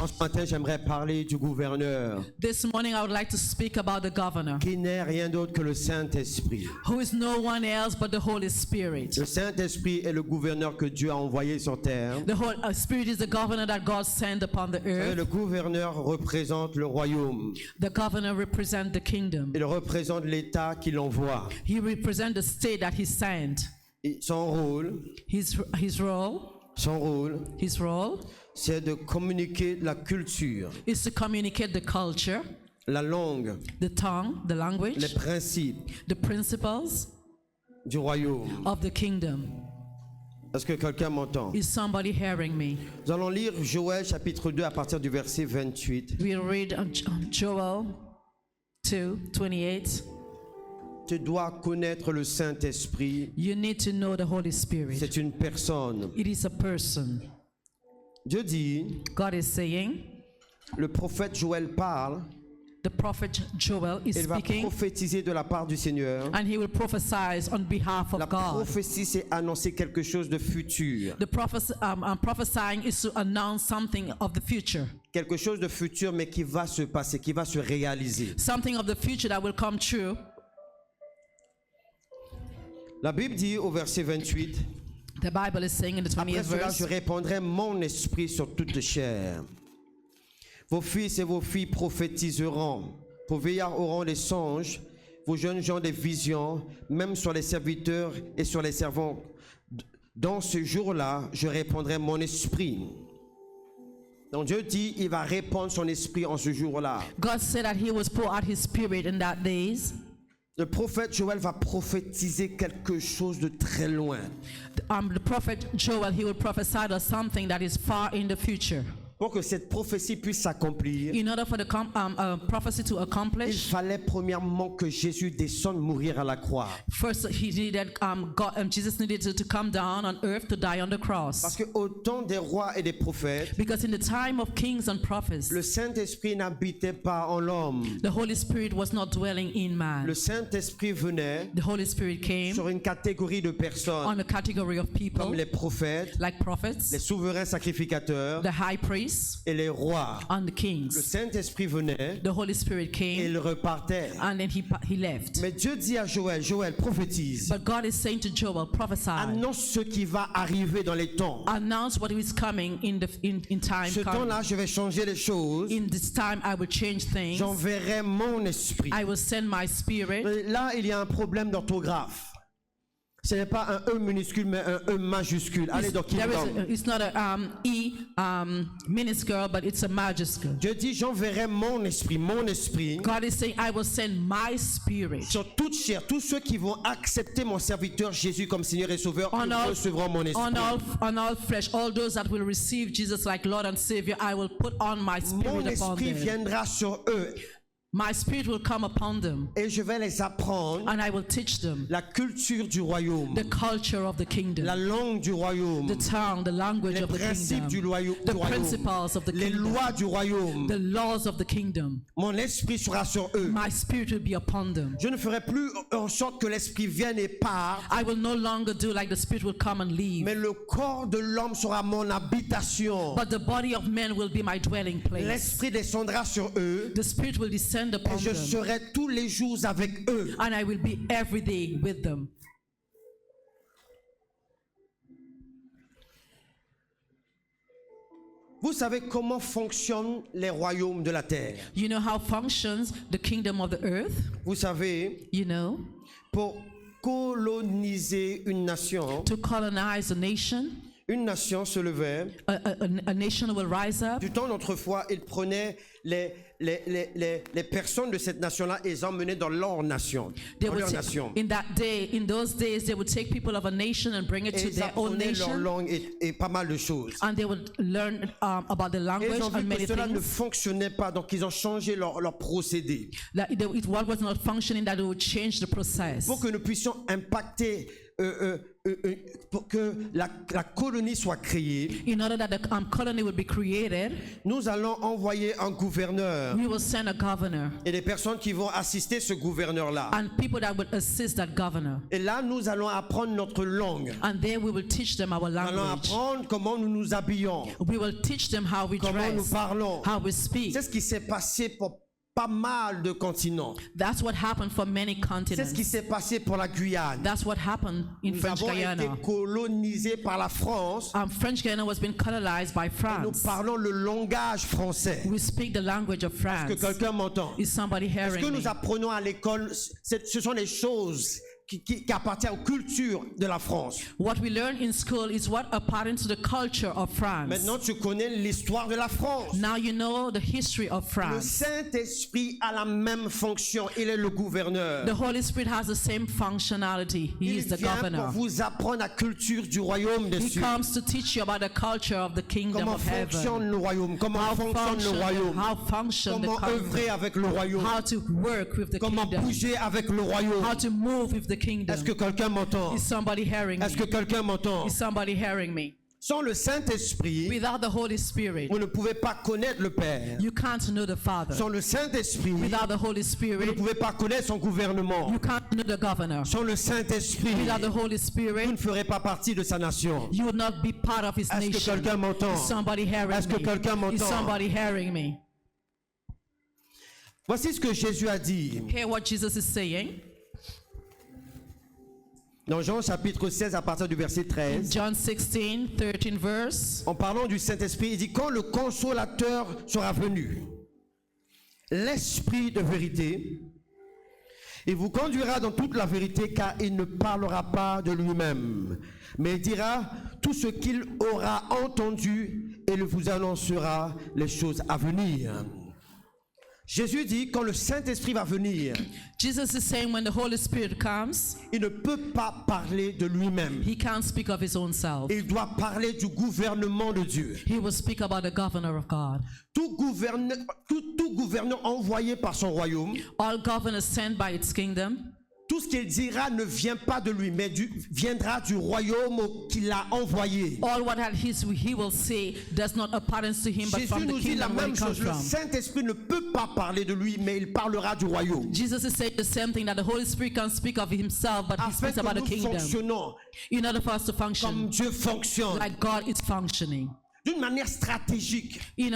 En ce matin, j'aimerais parler du gouverneur, This morning I would like to speak about the governor, qui n'est rien d'autre que le Saint-Esprit. who is no one else but the Holy Spirit. Le Saint-Esprit est le gouverneur que Dieu a envoyé sur terre. The Holy Spirit is the governor that God sent upon the Et earth. le gouverneur représente le royaume. The governor represents the kingdom. Il représente l'État qui l'envoie. He represents the state that he sent. Et son rôle, His role c'est de communiquer la culture, is to communicate the culture, la langue, the tongue, the les language, principes the principles du royaume. of the kingdom. Est-ce que quelqu'un m'entend? Is somebody hearing me? Nous allons lire Joël chapitre 2 à partir du verset 28. We'll read Joel 2:28. Tu dois connaître le Saint-Esprit. You need to know the Holy Spirit. C'est une personne. It is a person. Dieu dit, God is saying, le prophète Joël parle, the prophet Joel is il va speaking, prophétiser de la part du Seigneur. and he will prophesy on behalf La of God. prophétie, c'est annoncer quelque chose de futur. The prophesying is to announce something of the future. Quelque chose de futur, mais qui va se passer, qui va se réaliser. Something of the future that will come true. La Bible dit au verset 28, The Bible is saying in the après 20th cela, je verse, répandrai mon esprit sur toute chair. Vos fils et vos filles prophétiseront. Vos vieillards auront des songes. Vos jeunes gens des visions, même sur les serviteurs et sur les servants. Dans ce jour-là, je répandrai mon esprit. Donc Dieu dit, il va répandre son esprit en ce jour-là. God said that he was pour out his spirit in that days. Le prophète Joël va prophétiser quelque chose de très loin. The prophet Joel, he will prophesy to something that is far in the future. Pour que cette prophétie puisse s'accomplir, In order for the prophecy to il accomplish, fallait premièrement que Jésus descende mourir à la croix. first he needed Jesus needed to come down on earth to die on the Parce cross. que au temps des rois et des prophètes, Because in the time of kings and prophets, le Saint-Esprit n'habitait pas en l'homme. the Holy Spirit was not dwelling in man. Le Saint-Esprit venait The Holy Spirit came sur une catégorie de personnes, on a category of people, comme les prophètes, like prophets, les souverains sacrificateurs the high priests, et les rois. and the Le kings. Saint-Esprit venait The Holy Spirit et came, il repartait. and then he left. Mais Dieu dit à Joël, Joël, prophétise. But God is saying to Joel, prophesy. Annonce ce qui va arriver dans les temps. Announce what is coming in time Ce coming. temps-là, je vais changer les choses. In this time I will change things. J'enverrai mon esprit. I will send my spirit. Mais là, il y a un problème d'orthographe. Ce n'est pas un E minuscule, mais un E majuscule. Allez dans Kingdom. It's not a E minuscule, but it's a majuscule. Dieu dit, j'enverrai mon esprit God is saying, I will send my spirit sur toute chair. Tous ceux qui vont accepter mon serviteur Jésus comme Seigneur et Sauveur, on ils all, recevront mon esprit. on all flesh. All those that will receive Jesus like Lord and Savior, I will put on my Mon spirit upon esprit them. viendra sur eux My spirit will come upon them, et je vais les apprendre and I will teach them la culture du royaume, the culture of the kingdom, la langue du royaume, the tongue, the language les of the principes du kingdom, royaume, the principles of the les kingdom, lois du royaume. the laws of the kingdom. Mon esprit sera sur eux. My spirit will be upon them. Je ne ferai plus en sorte que l'esprit vienne et parte, I will no longer do like the spirit will come and leave, mais le corps de l'homme sera mon habitation. but the body of men will be my dwelling place. L'esprit descendra sur eux The spirit will descend upon et je them, serai tous les jours avec eux. and I will be every day with them. Vous savez comment fonctionnent les royaumes de la terre. You know how functions the kingdom of the earth? Vous savez, You know, pour coloniser une nation se levait. a nation will rise up. Du temps d'autrefois, ils prenaient les personnes de cette nation-là et les emmenaient dans leur nation. They Dans would leur ta- nation. in those days, they would take people of a nation and bring it Et to ils their own apprenaient leur nation, langue et pas mal de choses. and they would learn about the Et language ils ont and vu many que cela ne things. fonctionnait pas, donc ils ont changé leur procédé. What was not functioning, that they would change the process. Pour que nous puissions impacter pour que la colonie soit créée, in order that the colony would be created, nous allons envoyer un gouverneur we will send a governor et des personnes qui vont assister ce gouverneur-là. and people that would assist that governor. Et là, nous allons apprendre notre langue. And there we will teach them our Nous allons language. apprendre comment nous nous habillons, We will teach them how we comment nous dress, parlons. how we speak. C'est ce qui s'est passé pour pas mal de continents. That's what happened for many C'est ce continents. qui s'est passé pour la Guyane. That's what happened in Nous French avons été Guyana. colonisés par la France. French Guyana was being colonized by Nous France. parlons le langage français. We speak the language of Est-ce que France. quelqu'un m'entend? Is somebody Ce que hearing nous me? apprenons à l'école, ce sont des choses qui appartiennent aux cultures de la France. What we learn in school is what apparent to the culture of France. Maintenant, tu connais l'histoire de la France. Now you know the history of Le France. Saint-Esprit a la même fonction. Il est le gouverneur. The Holy Spirit has the same functionality. He Il is the vient pour governor. vous apprendre la culture du royaume des He cieux. comes to teach you about the culture of the kingdom Comment of heaven. fonctionne le royaume? Comment fonctionne le royaume? How function the Comment œuvrer kingdom. avec le royaume? How to work with the Comment kingdom. bouger avec le royaume? How to move with the kingdom. Est-ce que quelqu'un m'entend? Is somebody hearing Est-ce que me? quelqu'un m'entend? Is somebody hearing me? Sans le Saint-Esprit, Without the Holy Spirit, vous ne pouvez pas connaître le Père. you can't know the Father. Sans le Saint-Esprit, Without the Holy vous ne Spirit, pouvez pas connaître son gouvernement. you can't know the governor. Sans le Saint-Esprit, Without the Holy vous Spirit, ne ferez pas partie de sa nation. you will not be part of his Est-ce que nation. quelqu'un m'entend? Is somebody hearing Est-ce que me? quelqu'un Is m'entend? somebody hearing me? Voici ce que Jésus a dit Hear what Jesus is saying. dans Jean chapitre 16 à partir du verset 13. John 16, 13 verse. En parlant du Saint-Esprit, il dit quand le consolateur sera venu, l'Esprit de vérité, il vous conduira dans toute la vérité car il ne parlera pas de lui-même, mais il dira tout ce qu'il aura entendu et il vous annoncera les choses à venir. Jésus dit quand le Saint-Esprit va venir, Jesus is saying when the Holy Spirit comes, il ne peut pas parler de lui-même. he can't speak of his own self. Il doit parler du gouvernement de Dieu. He will speak about the governor of God. Tout gouverneur envoyé par son royaume, All governors sent by its kingdom, tout ce qu'il dira ne vient pas de lui, mais viendra du royaume qu'il a envoyé. all what he will say does not apparent to him, but Jésus from the nous dit la kingdom where même it comes chose. Le from. Saint-Esprit ne peut pas parler de lui, mais il parlera du royaume. Jesus is saying the same thing, that the Holy Spirit can speak of himself, but he Afin speaks about que the nous kingdom. fonctionnons In order for us to comme function Dieu fonctionne, like God is functioning. d'une manière stratégique. In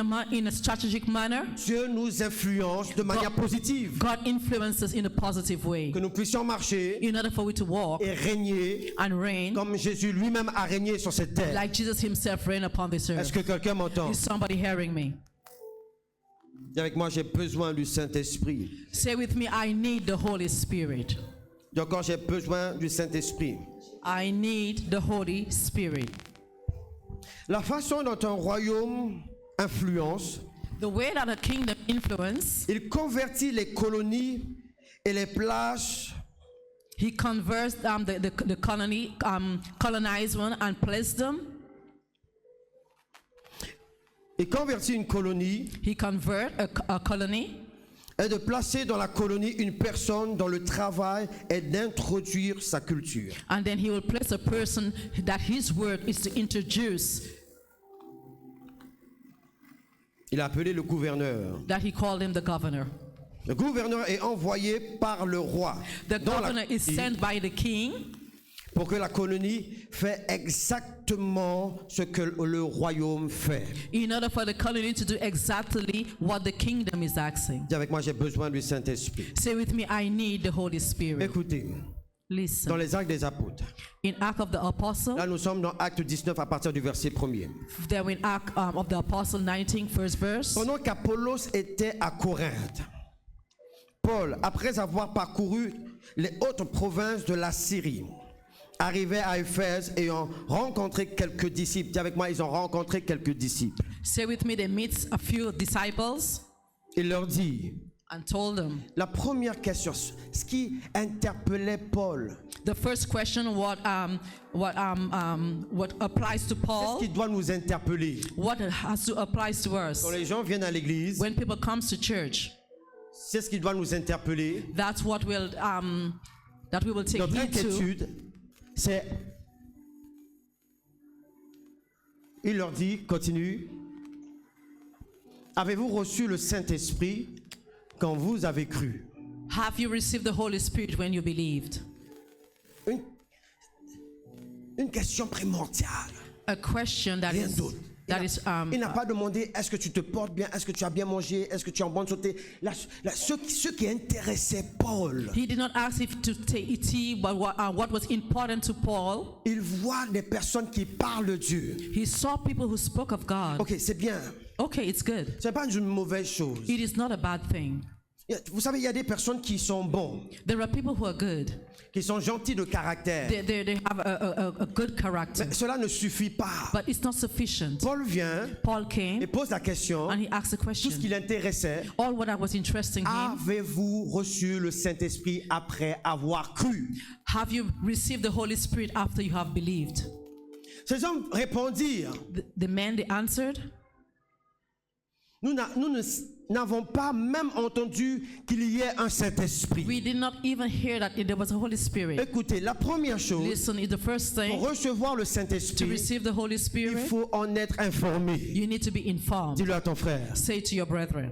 a strategic manner, Dieu nous influence de manière positive. God influences in a positive way. Que nous puissions marcher In order for we to walk et régner and reign comme Jésus lui-même a régné sur cette terre. like Jesus himself reigned upon this Est-ce earth. que quelqu'un m'entend? Is somebody hearing me? Dis avec moi, j'ai besoin du Saint-Esprit. Say with me, I need the Holy Spirit. Dis encore, j'ai besoin du Saint-Esprit. I need the Holy Spirit. La façon dont un royaume influence, The way that a kingdom influence, il convertit les colonies et les places he converts the colony, colonized one and placed them. Il convertit une colonie He convert a colony et de placer dans la colonie une personne dont le travail est d'introduire sa culture. and then he will place a person that his work is to introduce, Il a appelé le gouverneur. that he called him the governor. Le gouverneur est envoyé par le roi The dans la governor is colonie sent by the king pour que la colonie fait exactement ce que le royaume fait. in order for the colony to do exactly what the kingdom is asking. Dis avec moi, j'ai besoin du Saint-Esprit. Say with me, I need the Holy Spirit. Écoutez, dans Listen. les Actes des Apôtres, In Act of the Apostle, là nous sommes dans Acte 19 à partir du verset 1er. then in Act of the Apostle 19, first verse. Pendant qu'Apollos était à Corinthe, Paul, après avoir parcouru les hautes provinces de la Syrie, arrivait à Éphèse et ont rencontré quelques disciples. Dis avec moi, ils ont rencontré quelques disciples. Say with me, they meet a few disciples Il leur dit, and told them. la première question, ce qui interpellait Paul, The first question, what applies to qu'est-ce Paul, qui doit nous interpeller? what has to applies to us. Quand les gens viennent à l'église, When people comes to church, c'est ce qui doit nous interpeller. that's what will that we will take Notre heed to. inquiétude, c'est... Il leur dit, continue. Avez-vous reçu le Saint-Esprit quand vous avez cru? Have you received the Holy Spirit when you believed? Une question primordiale. A question that Rien is d'autre. Il n'a pas demandé est-ce que tu te portes bien, est-ce que tu as bien mangé, est-ce que tu es en bonne santé. Ce qui intéressait Paul, He did not ask if to take tea, but what was important to Paul. il voit des personnes qui parlent de Dieu. He saw people who spoke of God. Ok, c'est bien. Okay, it's good. Ce n'est pas une mauvaise chose. It is not a bad thing. Vous savez, il y a des personnes qui sont bons, There are people who are good. qui sont gentils de caractère. They have a good character. Mais cela ne suffit pas. But it's not sufficient. Paul vient Paul et came pose la question, and he asked a tout question. ce qui l'intéressait, All what was interesting him. avez-vous reçu le Saint-Esprit après avoir cru? Have you received the Holy Spirit after you have believed? Ces hommes répondirent, The men, they answered, nous n'avons pas même entendu qu'il y ait un Saint-Esprit. we did not even hear that there was a Holy Spirit. Écoutez, la première chose, Listen, is the first pour thing, recevoir le to Saint-Esprit, receive the Holy il Spirit, faut en être informé. you need to be informed. Dis-le à ton frère. Say to your brethren.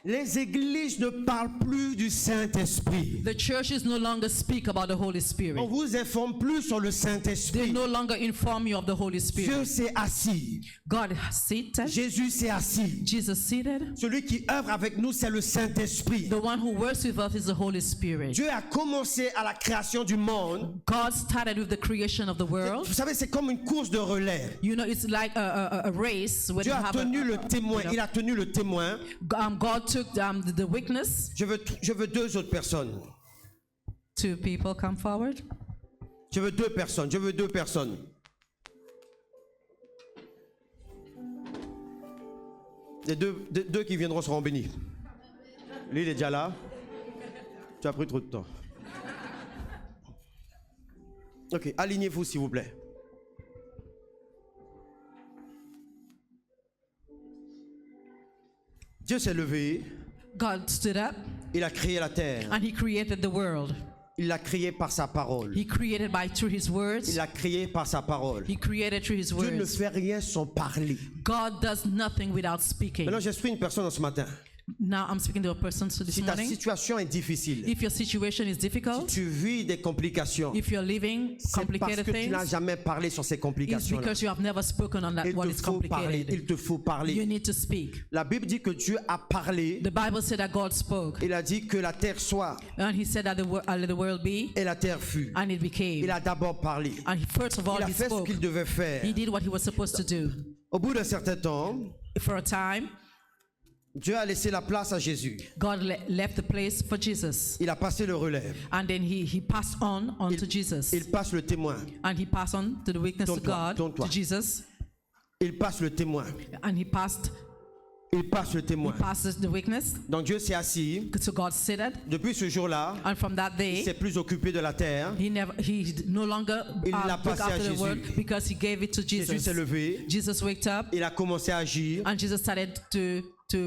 Les églises ne parlent plus du Saint-Esprit. The churches no longer speak about the Holy On Spirit. vous informe plus sur le They Saint-Esprit. no longer inform you of the Holy Dieu Spirit. s'est assis. God seated, Jésus s'est assis. Jesus seated. Celui qui œuvre avec nous, c'est le Saint-Esprit. The one who works with us is the Holy Spirit. Dieu a commencé à la création du monde. God started with the creation of the world. Vous savez, c'est comme une course de relais. You know, it's like a race when Dieu you a have tenu le témoin. you know, Il a tenu le témoin. God took the witness. Je veux deux autres personnes. Two people come forward. Je veux deux personnes. Je veux deux personnes. Les deux qui viendront seront bénis. Lui, il est déjà là. Tu as pris trop de temps. Ok, alignez-vous s'il vous plaît. Dieu s'est levé, God stood up il a créé la terre, and he created the world. il l'a créé par sa parole. He created through his words. Il l'a créé par sa parole. He created through his Dieu ne words. fait rien sans parler. God does nothing without speaking. Maintenant, j'exprime une personne ce matin. Now I'm speaking to a person this Si ta morning. situation est difficile, If your situation is difficult, tu vis des complications, if you're living c'est parce complicated que tu n'as things, jamais parlé sur ces it's complications-là. because you have never spoken on that Il what te is faut parler, complicated. il te faut You parler. need to speak. La Bible dit que Dieu a parlé, The Bible said that God spoke, il a dit que la terre soit, and he said that let the world be, et la terre fut. and it became. Il a d'abord parlé. And first of all, Il a he fait ce spoke. qu'il devait faire. He did what he was supposed to do. Au bout d'un certain temps, For a time, Dieu a laissé la place à Jésus. God left the place for Jesus, Il a passé le relais. and then he passed on to Jesus, Il passe le témoin. and he passed on to the witness to Tourne-toi, God, tourne-toi. to Jesus, Il passe le témoin. and he passed Il passe le témoin. passes the witness. Donc Dieu s'est assis. So God seated, Depuis ce jour-là, and from that il day, s'est plus occupé de la terre. he no longer Il l'a looked passé à after the Jésus. world because he gave it to Jésus Jesus. s'est levé. Jesus waked up, Il a commencé à agir and Jesus started to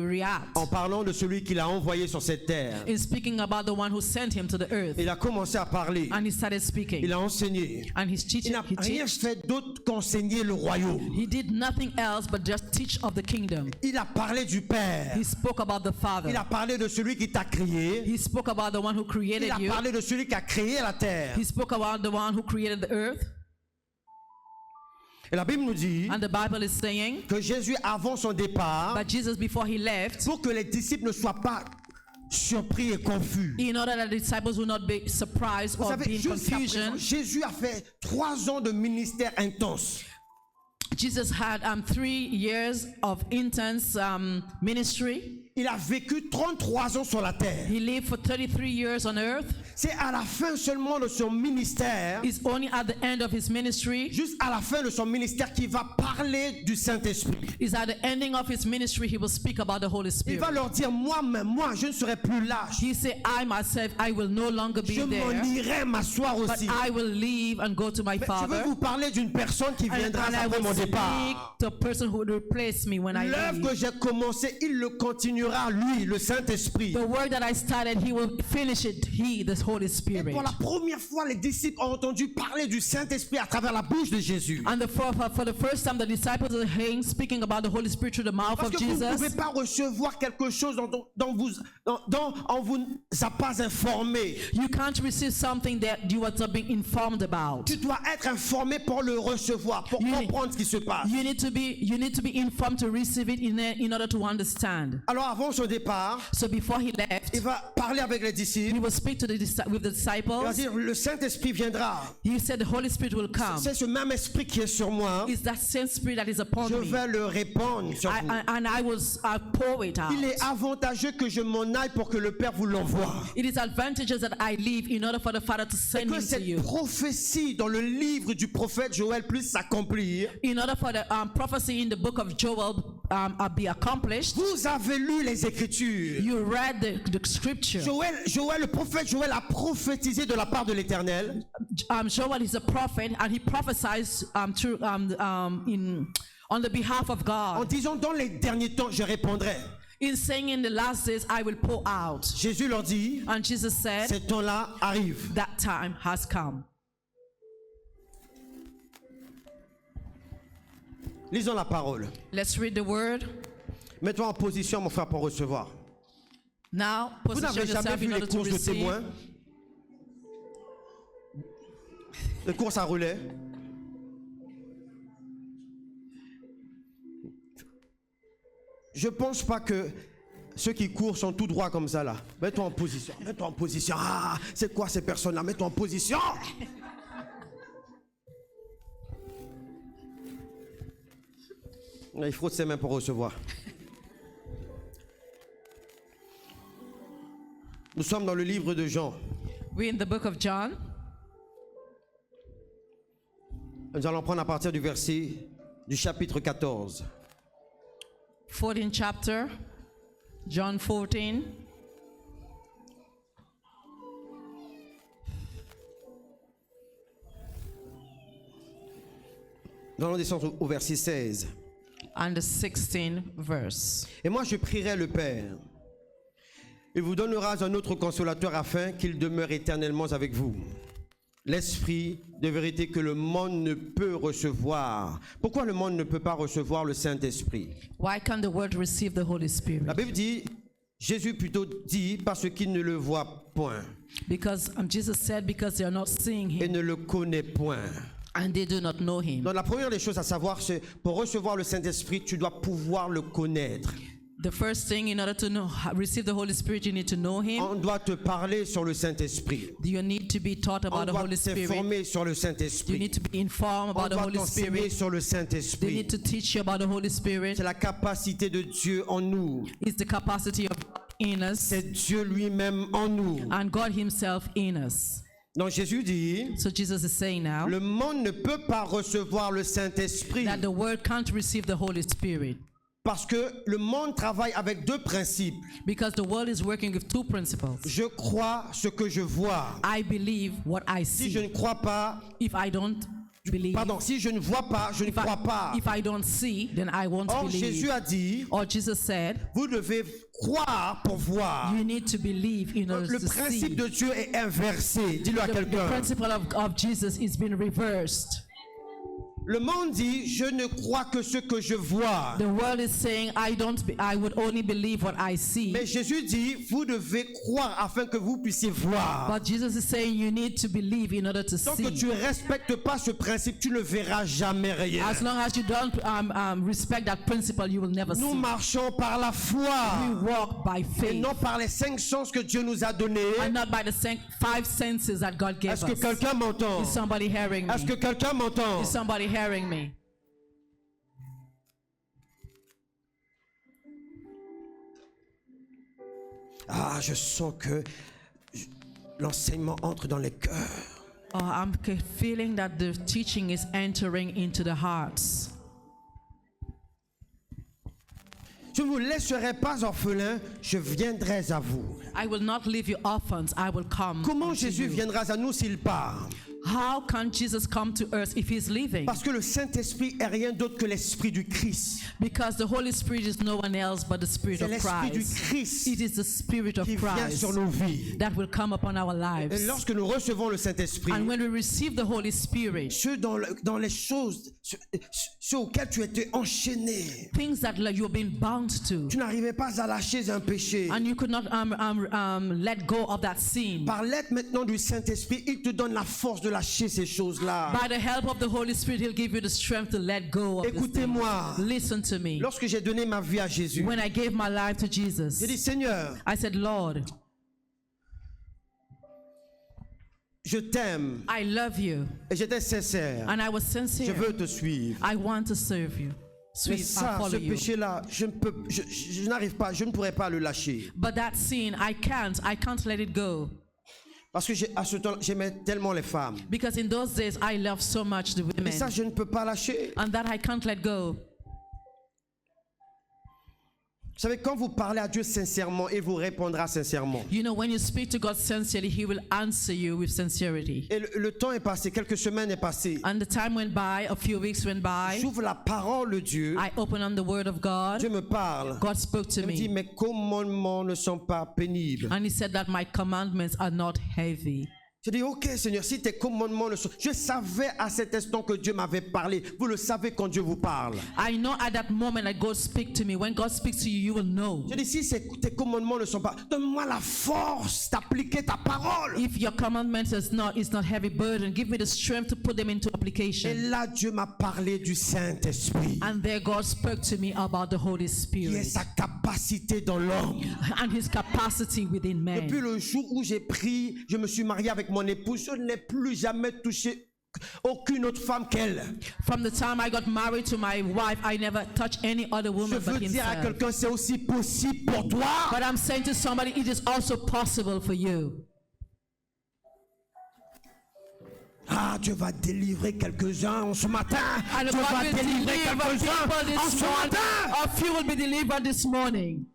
react en parlant de celui qu'il a envoyé sur cette terre. in speaking about the one who sent him to the earth. Il a commencé à parler. And he started speaking, Il a enseigné. and he's Il teaching. n'a He rien teach. fait d'autre qu'enseigner le royaume. He did nothing else but just teach of the kingdom. Il a parlé du Père. He spoke about the Father. Il a parlé de celui qui t'a créé. He spoke about the one who created Il a you. parlé de celui qui a créé la terre. He spoke about the one who created the earth. Et la Bible nous dit And the Bible is saying que Jésus, avant son départ, that Jesus, before he left, pour que les disciples ne soient pas surpris et confus. in order that the disciples will not be surprised Vous or savez, be in jusqu'à présent, confusion, Jésus a fait 3 ans de ministère intense. Jesus had 3 years of intense ministry. Il a vécu 33 ans sur la terre. He lived for 33 years on earth. C'est à la fin seulement de son ministère, It's only at the end of his ministry, juste à la fin de son ministère, qu'il va parler du Saint-Esprit. is at the ending of his ministry, he will speak about the Holy Il Spirit. va leur dire, moi-même, moi, je ne serai plus là. He said, I myself, I will no longer be Je m'en there, irai m'asseoir but aussi. I will leave and go to my Mais je veux Father. vous parler d'une personne qui And viendra I après will mon speak départ. to a person who will replace me when I L'œuvre leave. que j'ai commencée, il le continuera terminera, lui, le Saint-Esprit. The work that I started, he will finish it. He, the Holy Et Spirit. pour la première fois, les disciples ont entendu parler du Saint-Esprit à travers la bouche de Jésus. And for the first time, the disciples are hearing speaking about the Holy Spirit through the mouth Parce of que vous ne Jesus. pouvez pas recevoir quelque chose dont on vous a pas informé. You can't receive something that you are not being informed about. Tu dois être informé pour le recevoir, pour comprendre ce qui se passe. You need to be informed to receive it in order to understand. Alors avant son départ, So before he left, il va parler avec les disciples. he will speak to with the Il va disciples. dire, le Saint-Esprit viendra. He said the Holy Spirit will come. C'est ce même esprit qui est sur moi. It's that same spirit that is upon Je me. vais le répandre sur vous. And I pour it out. Il est avantageux que je m'en aille pour que le Père vous l'envoie. It is advantageous that I leave in order for the Father to Et send que him to cette you. prophétie dans le livre du prophète Joël puisse s'accomplir. In order for the prophecy in the book of Joel be accomplished, Vous avez lu les Écritures. you read the scripture. Le prophète Joël a prophétisé de la part de l'Éternel. Joel is a prophet, and he prophesies on the behalf of En God. disant, dans les derniers temps, je répondrai. In saying, in the last days, I will pour out. Jésus leur dit, And Jesus said, ces temps-là arrivent. that time has come. Lisons la parole. Let's read the word. Mets-toi en position, mon frère, pour recevoir. Now, Vous position n'avez jamais yourself vu in les order to courses de receive. témoins? Les courses à relais? Je pense pas que ceux qui courent sont tout droits comme ça là. Mets-toi en position. Mets-toi en position. Ah, c'est quoi ces personnes-là? Mets-toi en position. Il frotte ses mains pour recevoir. Nous sommes dans le livre de Jean. We're in the book of John. Nous allons prendre à partir du chapitre 14. 14th chapter, John 14. Nous allons descendre au verset 16. And the 16th verse. Et moi je prierai le Père. Il vous donnera un autre consolateur afin qu'il demeure éternellement avec vous. L'esprit de vérité que le monde ne peut recevoir. Pourquoi le monde ne peut pas recevoir le Saint-Esprit? Why can the world receive the Holy Spirit? La Bible dit, Jésus plutôt dit, parce qu'il ne le voit point Because Jesus said, because they are not seeing et him ne le connaît point. and they do not know him. Donc la première des choses à savoir, c'est pour recevoir le Saint-Esprit, tu dois pouvoir le connaître. The first thing, in order to receive the Holy Spirit, you need to know him. On doit te parler sur le Saint-Esprit. You need to be taught On about the doit Holy Spirit. t'informer sur le You Saint-Esprit. need to be informed On about the doit Holy t'enseigner Spirit. sur le They Saint-Esprit. need to teach you about the Holy Spirit. C'est la capacité de Dieu en nous. It's the capacity of in us C'est Dieu lui-même en nous. and God himself in us. Donc Jésus dit, So Jesus is saying now le monde ne peut pas recevoir le Saint-Esprit that the world can't receive the Holy Spirit parce que le monde travaille avec deux principes. because the world is working with two principles. Je crois ce que je vois. I believe what I Si je see. ne crois pas, If I don't believe, pardon, si je ne vois pas, je ne crois pas. if I don't see, then I won't Or Jésus believe. a dit, Or Jesus said, vous devez croire pour voir. you need to believe in order Le to see. principe de Dieu est inversé. Dis-le à The quelqu'un. principle of Jesus is being reversed. Le monde dit, je ne crois que ce que je vois. The world is saying, I would only believe what I see. Mais Jésus dit, vous devez croire afin que vous puissiez voir. But Jesus is saying you need to believe in order to Tant que tu see. ne respectes pas ce principe, tu ne verras jamais rien. As long as you don't respect that principle, you will never Nous see. marchons par la foi We walk by et faith non par les 5 sens que Dieu nous a donnés. and not by the five senses that God gave Est-ce que us. quelqu'un m'entend? Is somebody hearing Est-ce que me? quelqu'un m'entend? Is somebody hearing me? Ah, je sens que l'enseignement entre dans les cœurs. Oh, I'm feeling that the teaching is entering into the hearts. Je ne vous laisserai pas orphelin, je viendrai à vous. I will not leave you orphans. I will come. Comment unto Jésus you. viendra à nous s'il part? How can Jesus come to earth if he's living? Parce que le Saint-Esprit est rien d'autre que l'Esprit du Christ. Because the Holy Spirit is no one else but the Spirit C'est of l'Esprit du Christ. Christ It is the Spirit of qui vient Christ sur nos vies. that will come upon our Et lives. lorsque nous recevons le Saint-Esprit, And when we receive the Holy Spirit, ceux dans les choses, ceux auxquels tu étais enchaîné, things that you've been bound to, tu n'arrivais pas à lâcher un péché. and you could not let go of that sin. Par l'aide maintenant du Saint-Esprit, il te donne la force de lâcher ces choses-là. By the help of the Holy Spirit, He'll give you the strength to let go of this thing. Écoutez-moi. Listen to me. Lorsque j'ai donné ma vie à Jésus, When I gave my life to Jesus, j'ai dit, Seigneur, I said, Lord, je t'aime I love you, et j'étais sincère. and I was Je sincere. veux te suivre. I want to serve you. Mais Sweet, I ça, follow ce you. péché-là, je n'arrive pas, je ne pourrais pas le lâcher. But that sin, I can't let it go. Parce que à ce temps, j'aimais tellement les femmes. Because in those days, I loved so much the Et women. ça, je ne peux pas lâcher. And that I can't let go. Vous savez, quand vous parlez à Dieu sincèrement, il vous répondra sincèrement. You know, when you speak to God sincerely, He will answer you with sincerity. Et le temps est passé, quelques semaines est passé. And the time went by, a few weeks went by. J'ouvre la parole de Dieu. I opened on the Word of God. Dieu me parle. God spoke to Il me dit, me. mes commandements ne sont pas pénibles. And He said that my commandments are not heavy. Je dis, ok Seigneur, si tes commandements ne sont... Je savais à cet instant que Dieu m'avait parlé. Vous le savez quand Dieu vous parle. I know at that moment that God speaks to me. When God speaks to you, you will know. Je dis, si tes commandements ne sont pas... Donne-moi la force d'appliquer ta parole. If your commandment is not heavy burden, give me the strength to put them into Et application. là, Dieu m'a parlé du Saint-Esprit. And there God spoke to me about the Holy Qui est Spirit sa capacité dans l'homme. and His capacity within Depuis man. le jour où j'ai pris, je me suis marié avec mon épouse, je n'ai plus jamais touché aucune autre femme qu'elle. From the time I got married to my wife, I never touched any other Je woman veux but dire à himself. quelqu'un, c'est aussi possible pour toi. But I'm saying to somebody, it is also possible for you. Ah, Dieu va délivrer quelques-uns en ce matin. And Dieu God va will délivrer deliver quelques-uns people en this ce morning. matin. A few will be delivered this morning.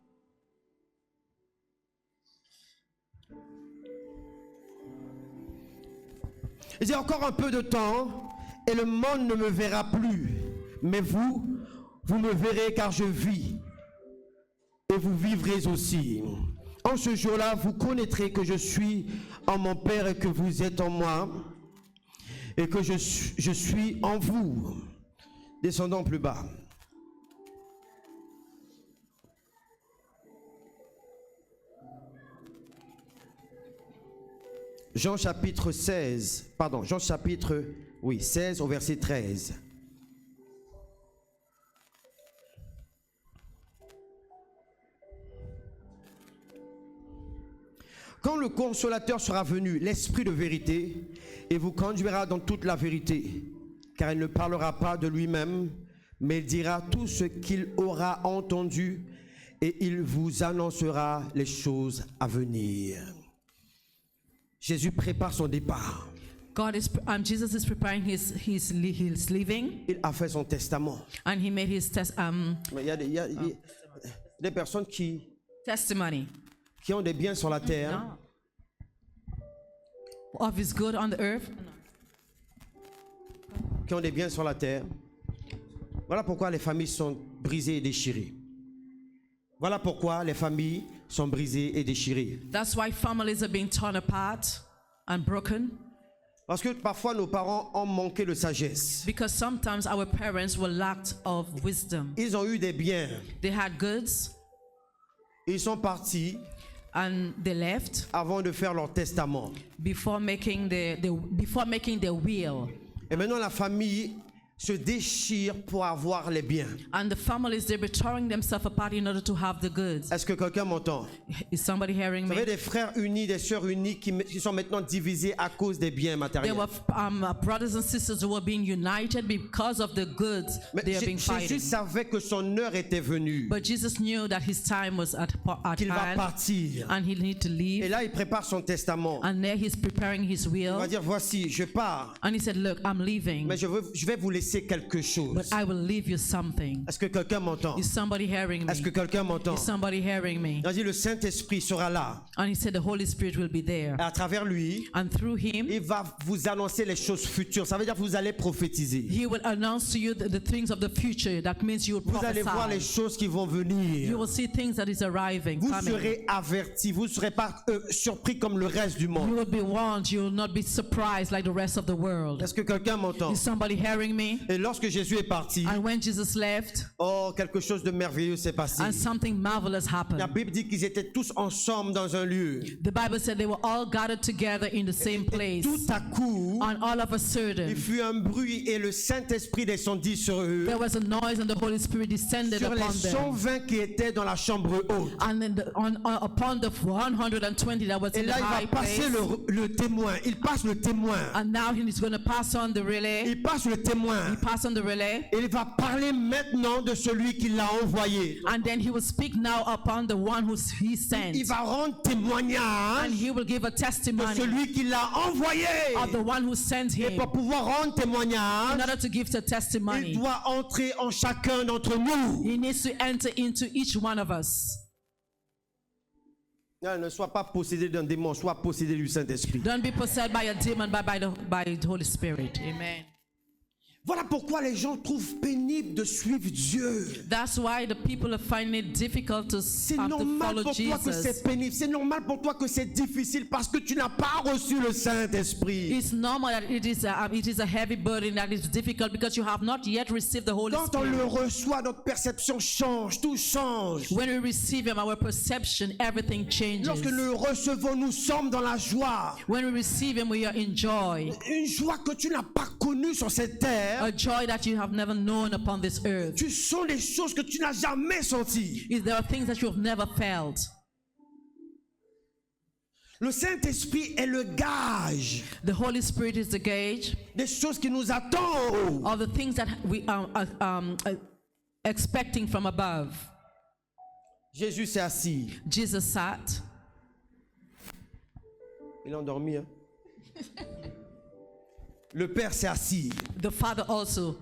J'ai encore un peu de temps et le monde ne me verra plus. Mais vous me verrez car je vis. Et vous vivrez aussi. En ce jour-là, vous connaîtrez que je suis en mon Père et que vous êtes en moi. Et que je suis en vous. Descendons plus bas. Jean chapitre 16 au verset 13. Quand le consolateur sera venu, l'Esprit de vérité, il vous conduira dans toute la vérité, car il ne parlera pas de lui-même, mais il dira tout ce qu'il aura entendu et il vous annoncera les choses à venir. Jésus prépare son départ. Jesus is preparing his leaving, Il a fait son testament. and he made his Mais il y a des personnes qui testimony ont des biens sur la terre, of his good on the earth. qui ont des biens sur la terre. Voilà pourquoi les familles sont brisées et déchirées. Voilà pourquoi les familles sont brisées et déchirées. That's why families are being torn apart and broken. Parce que parfois nos parents ont manqué de sagesse. Because sometimes our parents were lacked of wisdom. Ils ont eu des biens. They had goods Ils sont partis and they left avant de faire leur testament. before making their will. Et maintenant la famille se déchire pour avoir les biens. And the families, they were tearing themselves apart in order to have the goods. Est-ce que quelqu'un m'entend? Is somebody hearing Vous avez me? des frères unis, des sœurs unies qui sont maintenant divisés à cause des biens There matériels. were brothers and sisters who were being united because of the goods Mais they are being Jésus fighting. savait que son heure était venue, But Jesus knew that his time was at qu'il va hand partir. and he needed to Et leave. là, il prépare son testament. And there he's preparing his Il va will. dire, voici, je pars, And he said, look, I'm leaving. mais je vais vous laisser laisser quelque chose. but I will leave you something. Est-ce que quelqu'un m'entend? Is somebody hearing me? Est-ce que quelqu'un m'entend? Is somebody hearing me? Il a dit le Saint-Esprit sera là. And he said the Holy Spirit will be there. Et à travers lui, And through him, il va vous annoncer les choses futures. Ça veut dire que vous allez prophétiser. he will announce to you the things of the future. That means you will Vous allez voir les prophesy. choses qui vont You venir. will see things that is arriving, Vous coming. serez avertis. Vous ne serez pas surpris comme le reste du You monde. will be warned. You will not be surprised like the rest of the world. Est-ce que quelqu'un m'entend? Is somebody hearing me? Et lorsque Jésus est parti, And when Jesus left, oh, quelque chose de merveilleux s'est passé. and something marvelous La happened. Bible dit qu'ils étaient tous ensemble dans un lieu. The Bible said they were all gathered together in the same Et place. tout à coup, And all of a il sudden, fut un bruit et le Saint-Esprit descendit sur eux, there was a noise and the Holy Spirit descended sur les upon them. 120 qui étaient dans la chambre haute. And then upon the 120 that was Et in the là, il high va passer place. le témoin. Il passe le témoin. And now he's going to pass on the relay. Il passe le témoin. He passed on the relay. Et il va parler maintenant de celui qui l'a envoyé. And then he will speak now upon the one who he Il sent. va rendre témoignage And he will give a de testimony celui qui l'a envoyé. of the one who sent Et him. pour pouvoir rendre In témoignage, order to give the il testimony, doit entrer en chacun d'entre nous. he needs to enter into each one of us. Non, ne sois pas possédé d'un démon, sois possédé du Saint-Esprit. Don't be possessed by a demon, but by the Holy Spirit. Amen. Voilà pourquoi les gens trouvent pénible de suivre Dieu. That's why the people are finding it difficult to C'est follow normal pour toi que Jesus. c'est pénible. C'est normal pour toi que c'est difficile parce que tu n'as pas reçu le Saint-Esprit. It's normal that it is a heavy burden, that is difficult because you have not yet received the Holy Quand on le Spirit. reçoit, notre perception change, tout change. When we receive Him, our perception, everything changes. Lorsque nous le recevons, nous sommes dans la joie. When we receive Him, we are in joy. Une joie que tu n'as pas connue sur cette terre. A joy that you have never known upon this earth. Tu sens des choses que tu n'as jamais senties. There are things that you have never felt. Le Saint-Esprit est le gage The Holy Spirit is the gauge des choses qui nous attendent. of the things that we are expecting from above. Jésus s'est assis. Jesus sat. Il a endormi. Hein? Le Père s'est assis. The Father also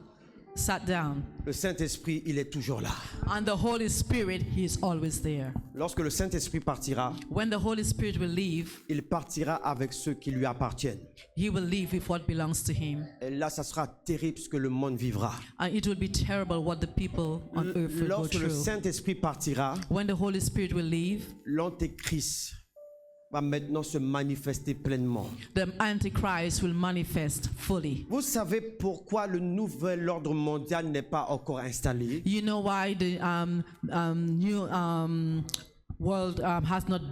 sat down. Le Saint-Esprit, il est toujours là. And the Holy Spirit, He is always there. Lorsque le Saint-Esprit partira, When the Holy Spirit will leave, il partira avec ceux qui lui appartiennent. He will leave with what belongs to Him. Et là, ça sera terrible ce que le monde vivra. And it will be terrible what the people on earth will go Lorsque le through. Saint-Esprit partira, When the Holy Spirit will leave, l'Antéchrist va maintenant se manifester pleinement. the Antichrist will manifest fully. Vous savez pourquoi le nouvel ordre mondial n'est pas encore installé? You know why the new world has not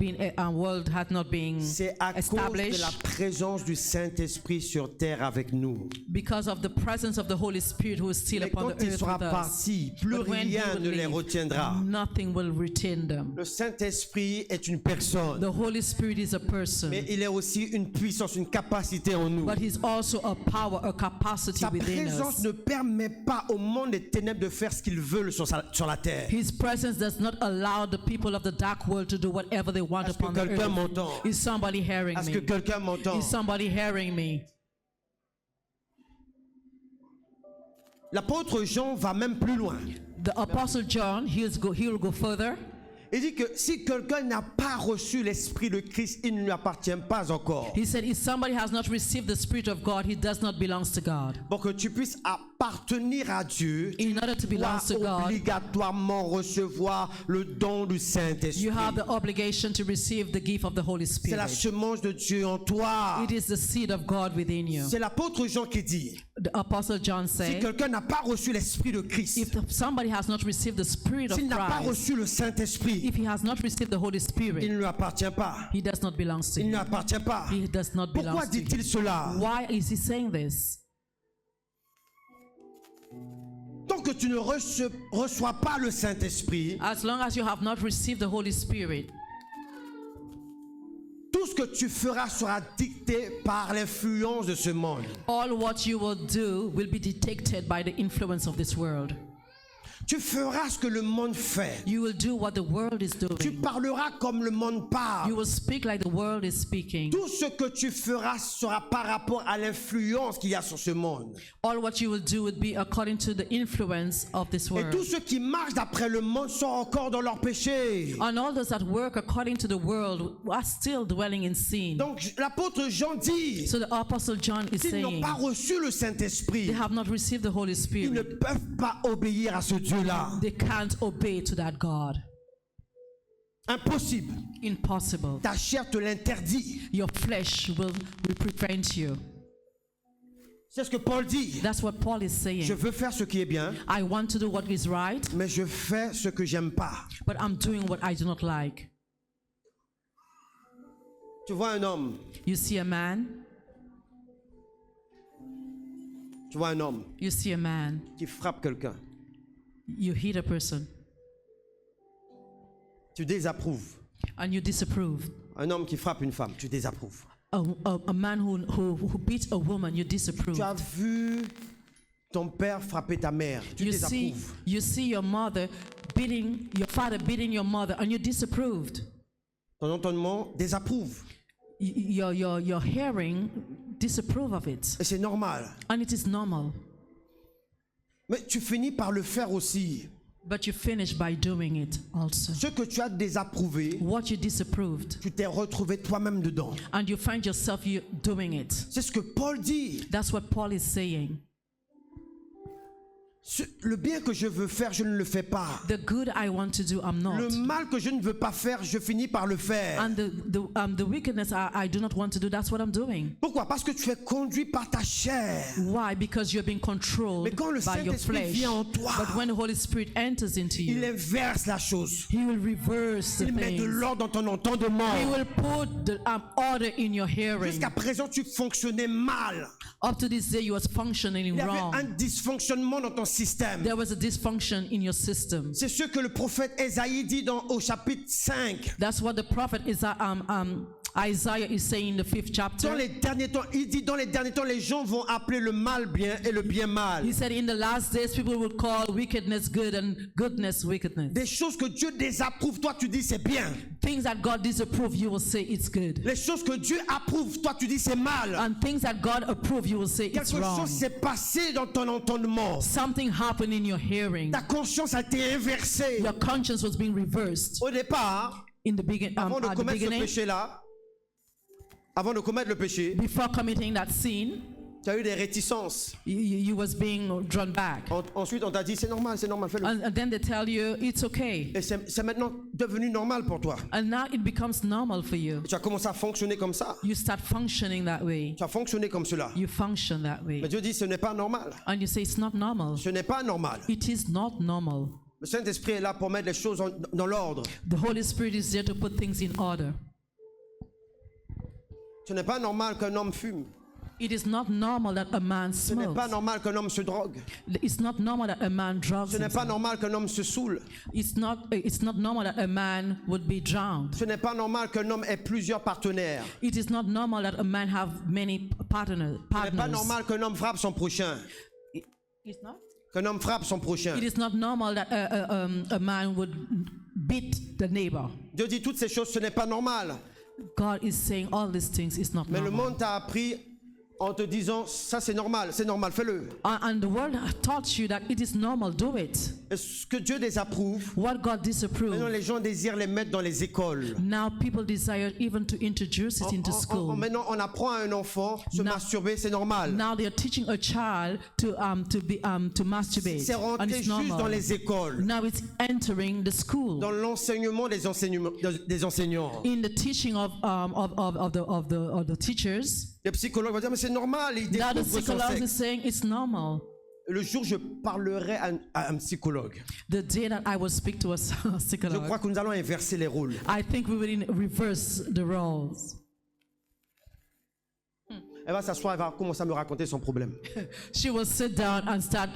been C'est à cause de established? la présence du Saint-Esprit sur terre avec nous. Because of the presence of the Holy Spirit who is still Mais upon quand the il earth sera with us. parti, plus But when he rien will ne les leave, retiendra. nothing will retain them. Le Saint-Esprit est une personne, The Holy Spirit is a person, mais il est aussi une puissance, une capacité en nous. but He's also a power, a capacity Sa within présence us. ne permet pas au monde des ténèbres de faire ce qu'ils veulent sur la terre. His presence does not allow the people of the dark world to do whatever they want Est-ce que upon the quelqu'un earth. m'entend? Is somebody hearing Est-ce que me? quelqu'un m'entend? Is somebody hearing me? L'apôtre Jean va même plus loin. The Apostle John, he will go further. Il dit que si quelqu'un n'a pas reçu l'Esprit de Christ, il ne lui appartient pas encore. He said, if somebody has not received the Spirit of God, he does not belong to God. Pour que tu puisses appartenir à Dieu, In order to tu belong dois to God, obligatoirement recevoir le don du Saint-Esprit. you have the obligation to receive the gift of the Holy C'est la Spirit. semence de Dieu en toi. It is the seed of God within you. C'est l'apôtre Jean qui dit, The Apostle John si said, quelqu'un n'a pas reçu l'Esprit de Christ, if somebody has not received the Spirit of s'il n'a pas Christ, reçu le Saint-Esprit, if he has not received the Holy il Spirit, ne lui appartient pas. he does not belong to Il ne lui him. appartient pas. He does not belong Pourquoi to him. dit-il cela? Why is he saying this? Tant que tu ne reçois pas le Saint-Esprit, As long as you have not received the Holy Spirit, tout ce que tu feras sera dicté par l'influence de ce monde. all what you will do will be dictated by the influence of this world. Tu feras ce que le monde fait. You will do what the world is Tu doing. parleras comme le monde parle. You will speak like the world is speaking. Tout ce que tu feras sera par rapport à l'influence qu'il y a sur ce monde. All what you will do would be according to the influence of this Et tous world. ceux qui marchent d'après le monde sont encore dans leur péché. And all those that work according to the world are still dwelling in sin. Donc l'apôtre Jean dit, So the Apostle John is s'ils n'ont saying pas reçu le Saint-Esprit, they have not received the Holy ils ne Spirit. peuvent pas obéir à ce Dieu-là. They can't obey to that God. Impossible. Impossible. Ta chair te l'interdit. Your flesh will prevent you. C'est ce que Paul dit. That's what Paul is Je saying. veux faire ce qui est bien, I want to do what is right, mais je fais ce que j'aime pas. but I'm doing what I do not like. Tu vois un homme, You see a man, tu vois un homme you see a man, qui frappe quelqu'un. you hit a person, Tu désapprouves. and you disapprove. Un homme qui frappe une femme, tu désapprouves. A man who beats a woman, you disapprove. Tu as vu ton père frapper ta mère, tu désapprouves. You see your mother beating your father, beating your mother, and you disapproved. Ton entendement désapprouve. Your hearing disapprove of it, Et c'est normal. and it is normal. Mais tu finis par le faire aussi. But you finish by doing it also. Ce que tu as désapprouvé, What you disapproved, tu t'es retrouvé toi-même dedans. and you find yourself you doing it. C'est ce que Paul dit. That's what Paul is saying. Le bien que je veux faire, je ne le fais pas. The good I want to do, I'm Le not. mal que je ne veux pas faire, je finis par le faire. And the wickedness I do not want to do, that's what I'm doing. Pourquoi? Parce que tu es conduit par ta chair. Why? Because you're being controlled Mais quand le by your Saint-Esprit flesh. vient en toi, But when the Holy Spirit enters into il you, inverse la chose. He will reverse the Il met de things. l'ordre dans ton entendement. He will put the order in your hearing. Jusqu'à présent, tu fonctionnais mal. Up to this day, you was functioning Il y avait wrong. un dysfonctionnement dans ton système. There was a dysfunction in your system. C'est ce que le prophète Ésaïe dit au chapitre 5. That's what the prophet Isaiah is saying in the 5th Dans chapter. les derniers temps, il dit dans les derniers temps, les gens vont appeler le mal bien et le bien mal. He said in the last days, people will call wickedness good and goodness wickedness. Des choses que Dieu désapprouve, toi tu dis c'est bien. Things that God disapproves, you will say it's good. Les choses que Dieu approuve, toi tu dis c'est mal. And things that God approves, you will say it's Quelque wrong. chose s'est passé dans ton entendement. Something happened in your hearing. Ta conscience a été inversée. Your conscience was being reversed Au départ, in the avant de at the commettre ce beginning. péché-là, avant de commettre le péché, Before committing that sin, tu as eu des réticences. you was being drawn back. Ensuite, on t'a dit c'est normal, fais-le. And then they tell you it's okay. Et c'est maintenant devenu normal pour toi. And now it becomes normal for you. Et tu as commencé à fonctionner comme ça. You start functioning that way. Tu as fonctionné comme cela. You function that way. Mais Dieu dit ce n'est pas normal. And you say it's not normal. Ce n'est pas normal. It is not normal. Le Saint-Esprit est là pour mettre les choses dans l'ordre. The Holy Spirit is there to put things in order. Ce n'est pas normal qu'un homme fume. It is not normal that a man Ce n'est pas smokes. normal qu'un homme se drogue. It's not normal that a man drugs Ce n'est pas himself. normal qu'un homme se saoule. It's not normal that a man would be drowned. Ce n'est pas normal qu'un homme ait plusieurs partenaires. It is not normal that a man have many partners. Ce n'est pas normal qu'un homme frappe son prochain. It's not? Qu'un homme frappe son prochain. It is not normal that a man would beat the neighbor. Dieu dit toutes ces choses, ce n'est pas normal. God is saying all these things is not Mais le normal. monde t'a appris en te disant ça c'est normal, fais-le. And the world taught you that it is normal, do it. Et ce que Dieu désapprouve, What God maintenant disapproves, les gens désirent les mettre dans les écoles. now people desire even to introduce it into school. Maintenant on apprend à un enfant se Now- masturber, c'est normal. Now they are teaching a child to masturbate, C'est and rentré it's juste dans normal. les écoles, Now it's entering the school, dans l'enseignement des enseignants. in the teaching of the teachers. Les psychologues vont dire mais c'est normal, ils Now the découvrent son psychologist is sexe. saying it's normal. Le jour où je parlerai à un psychologue, The day that I will speak to a je crois psychologist, que nous allons inverser les rôles. I think we will reverse the roles. Elle va s'asseoir, elle va commencer à me raconter son problème. She will sit down and start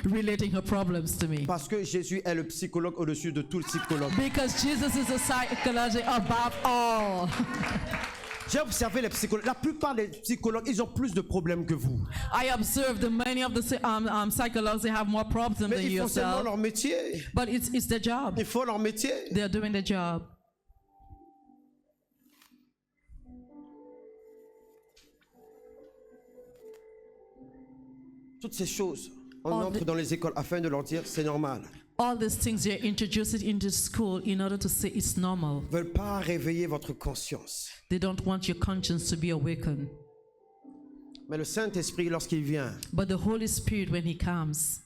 relating her problems to me. Parce que Jésus est le psychologue au-dessus de tout le psychologue. Because Jesus is a psychology above all. J'ai observé les psychologues. La plupart des psychologues, ils ont plus de problèmes que vous. I observed that many of the psychologists, they have more problems Mais than ils font seulement yourself. leur métier. But it's their job. Ils font leur métier. They're doing their job. Toutes ces choses, on All entre the- dans les écoles afin de leur dire c'est normal. All these things you're introduced into school in order to say it's normal. Ils ne veulent pas réveiller votre conscience. They don't want your conscience to be awakened. Mais le Saint-Esprit, lorsqu'il vient, But the Holy Spirit, when He comes,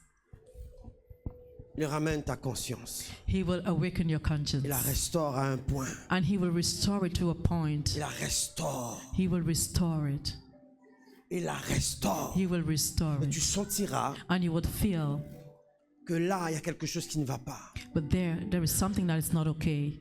il ramène ta conscience. He will awaken your conscience. Il la restaure à un point. And He will restore it to a point. Il la restaure. He will restore it. Il la restaure. He will restore Et tu it. sentiras And you would feel, que là, il y a quelque chose qui ne va pas. but there is something that is not okay.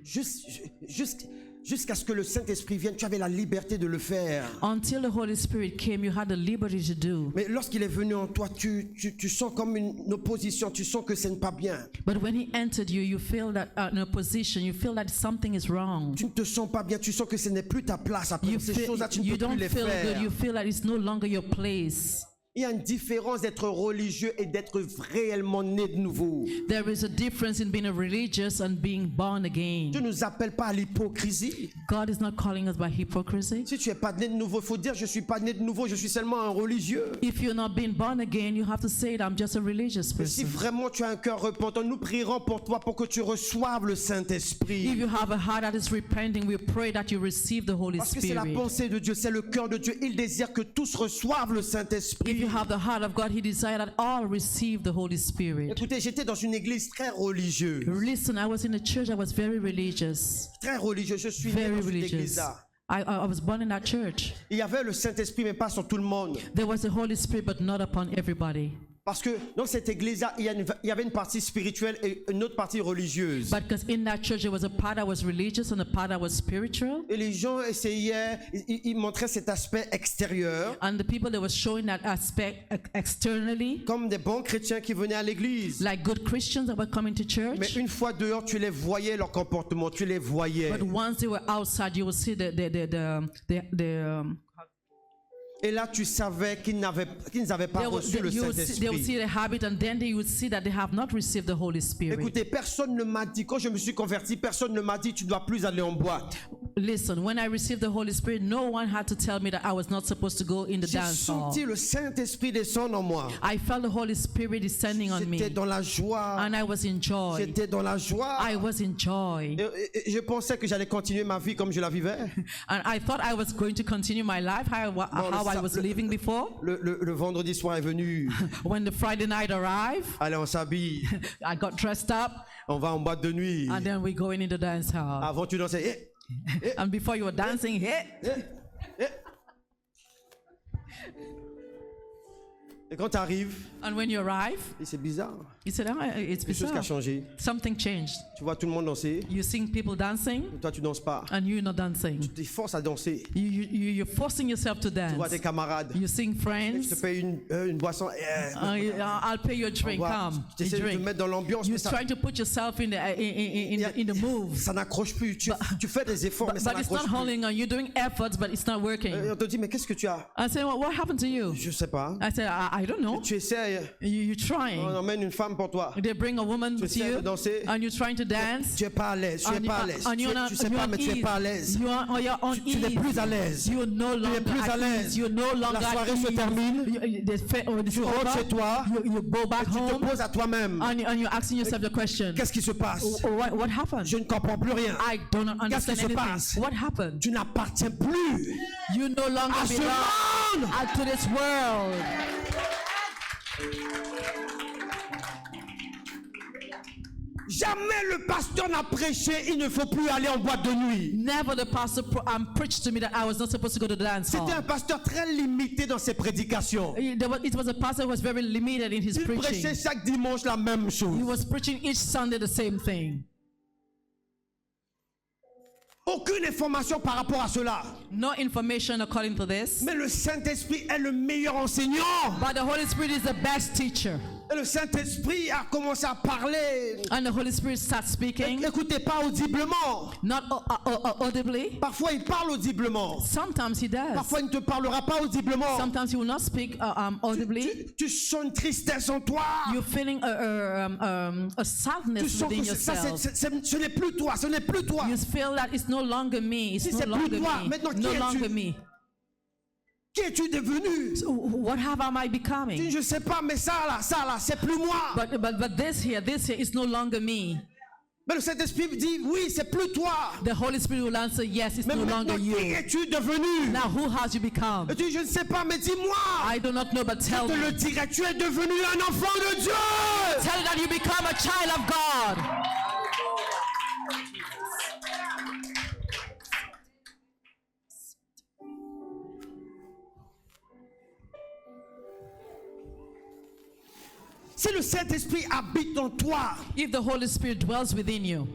Jusqu'à ce que le Saint-Esprit vienne, tu avais la liberté de le faire. Until the Holy Spirit came, you had the liberty to do. Mais lorsqu'il est venu en toi, tu sens comme une opposition, tu sens que ce n'est pas bien. But when He entered you, you feel that in a position, you feel that something is wrong. Tu ne te sens pas bien, tu sens que ce n'est plus ta place. Après ces choses-là, tu ne You peux plus don't les feel good. faire. You feel that it's no longer your place. Il y a une différence d'être religieux et d'être réellement né de nouveau. There is a difference in being a religious and being born again. Dieu ne nous appelle pas à l'hypocrisie. God is not calling us by hypocrisy. Si tu n'es pas né de nouveau, il faut dire je ne suis pas né de nouveau, je suis seulement un religieux. If you're not being born again, you have to say that I'm just a religious Mais si person. vraiment tu as un cœur repentant, nous prierons pour toi pour que tu reçoives le If Saint-Esprit. you have a heart that is repenting, we pray that you receive the Holy Parce que c'est la Spirit. pensée de Dieu, c'est le cœur de Dieu. Il désire que tous reçoivent le If Saint-Esprit. you have the heart of God, He desires that all receive the Holy Spirit. Écoutez, j'étais dans une église très religieuse. Listen, I was in a church that was very religious. Très religieuse. Je suis né Very dans cette religious. église-là. I was born in that church. Il y avait le Saint-Esprit, mais pas sur tout le monde. There was the Holy Spirit, but not upon everybody. Parce que dans cette église-là, il y avait une partie spirituelle et une autre partie religieuse. But because in that church there was a part that was religious and a part that was spiritual. Et les gens essayaient, ils montraient cet aspect extérieur, And the people that were showing that aspect externally, comme des bons chrétiens qui venaient à l'église. like good Christians that were coming to Mais church. une fois dehors, tu les voyais, leur comportement, tu les voyais. But once they were outside, you will see the Et là, tu savais qu'ils n'avaient pas reçu le they would Saint-Esprit. see the habit, and then they would see that they have not received the Holy Spirit. Écoutez, personne ne m'a dit, quand je me suis converti, personne ne m'a dit, tu dois plus aller en boîte. Listen, when I received the Holy Spirit, no one had to tell me that I was not supposed to go in the J'ai dance hall. senti le Saint-Esprit descendre en moi. I felt the Holy Spirit descending on J'étais me, dans la joie. and I was in joy. J'étais dans la joie. I was in joy. Et je pensais que j'allais continuer ma vie comme je la vivais. And I thought I was going to continue my life how I was living before. Le vendredi soir est venu. When the Friday night arrived, Allez, on s'habille. I got dressed up, On va en boîte de nuit. and then we go in the dance hall. Avant, tu dansais. And before you were dancing, hey, Et quand tu arrives, and when you arrive, c'est bizarre. you said, oh, it's Quelque chose qui a bizarre. changé. Something changed. Tu vois tout le monde danser. You seeing people dancing, Et toi, tu danses pas. and you're not dancing. Tu te forces à danser. You're forcing yourself to Tu vois tes dance. camarades. You seeing Je te friends. paye une boisson. I'll pay you a drink. Come, Tu you essaies de te drink. mettre dans l'ambiance. Mais You're trying to put yourself in the move. ça n'accroche plus. Tu fais des efforts, mais ça But it's not n'accroche plus. holding on. You're doing efforts, but it's not working. Et on te dit, mais qu'est-ce que tu as? I said, well, what happened to you? Je sais pas. I said, I don't know. Tu essaies. You're On trying. emmène une femme pour toi. They bring a woman Tu with essaies de you, danser. and you're trying to dance. Tu es pas à l'aise. Tu es pas à l'aise. And you're not, Tu sais you're pas, on mais tu es ease. pas à l'aise. You're on Tu n'es plus à l'aise. You're no longer plus à at l'aise. ease. You're no longer La soirée at se ease. termine. Tu rentres chez toi. You go back Tu te home, poses à toi-même. and you're asking yourself the question, Qu'est-ce qui se passe? what happened? Je ne comprends plus rien. I don't Qu'est-ce understand qui se anything. passe? What happened? Tu n'appartiens plus You no longer à ce belong monde. to this world. Jamais le pasteur n'a prêché, il ne faut plus aller en boîte de nuit. Never the pastor preached to me that I was not supposed to go to the dance hall. C'était un pasteur très limité dans ses prédications. It was a pastor who was very limited in his Il preaching. prêchait chaque dimanche la même He chose. was preaching each Sunday the same thing. Aucune information par rapport à cela. No information according to this. Mais le Saint-Esprit est le meilleur enseignant. But the Holy Spirit is the best teacher. Et le Saint-Esprit a commencé à parler. And the Holy Spirit starts speaking, Écoutez pas audiblement. not audibly. Parfois il parle audiblement. Sometimes he does. Parfois il ne te parlera pas audiblement. Sometimes he will not speak audibly. Tu sens une tristesse en toi. You're feeling a Tu sadness sens within que ça, yourself. ce n'est plus toi, ce n'est plus toi. You feel that it's no longer me. It's Si no c'est plus longer toi, me. maintenant, qui No es-tu? longer me. Qui es-tu devenu? So what am I Tu dis, becoming? je sais pas, mais ça là, c'est plus moi. But this here is no longer me. Mais le Saint-Esprit dit, oui, c'est plus toi. The Holy Spirit will answer, yes, it's Mais no maintenant, longer qui you. es-tu devenu? Now who has you become? Et tu dis, je ne sais pas, mais dis-moi. I do not know, but tell Je te me. le dirai, tu es devenu un enfant de Dieu. Tell that you become a child of God. Si le Saint-Esprit habite en toi, If the Holy Spirit dwells within you,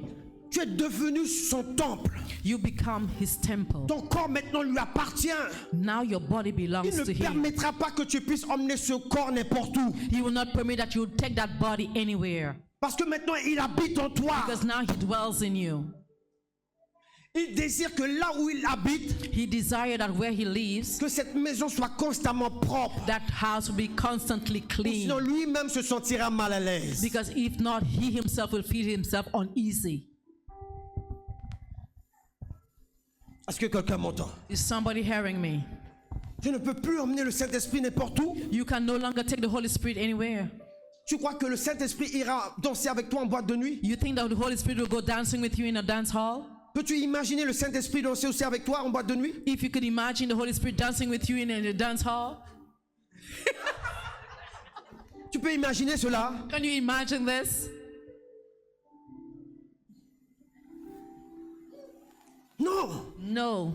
tu es devenu son temple. you become his temple. Ton corps maintenant lui appartient. Now your body Il belongs ne to him. permettra pas que tu puisses emmener ce corps n'importe où. He will not permit that you take that body anywhere, Parce que maintenant, il habite en toi. because now he dwells in you. Il désire que là où il habite, He desired that where he lives, que cette maison soit constamment propre. that house will be constantly Sinon, clean. lui-même se sentira mal à l'aise. Because if not, he himself will feel himself uneasy. Est-ce que quelqu'un m'entend? Is somebody hearing me? Je ne peux plus emmener le Saint-Esprit n'importe où. You can no longer take the Holy Spirit anywhere. Tu crois que le Saint-Esprit ira danser avec toi en boîte de nuit? You think that the Holy Spirit will go dancing with you in a dance hall? Peux-tu imaginer le Saint-Esprit danser aussi avec toi en boîte de nuit? If you could imagine the Holy Spirit dancing with you in a dance hall, Tu peux imaginer cela? can you imagine this? Non! No,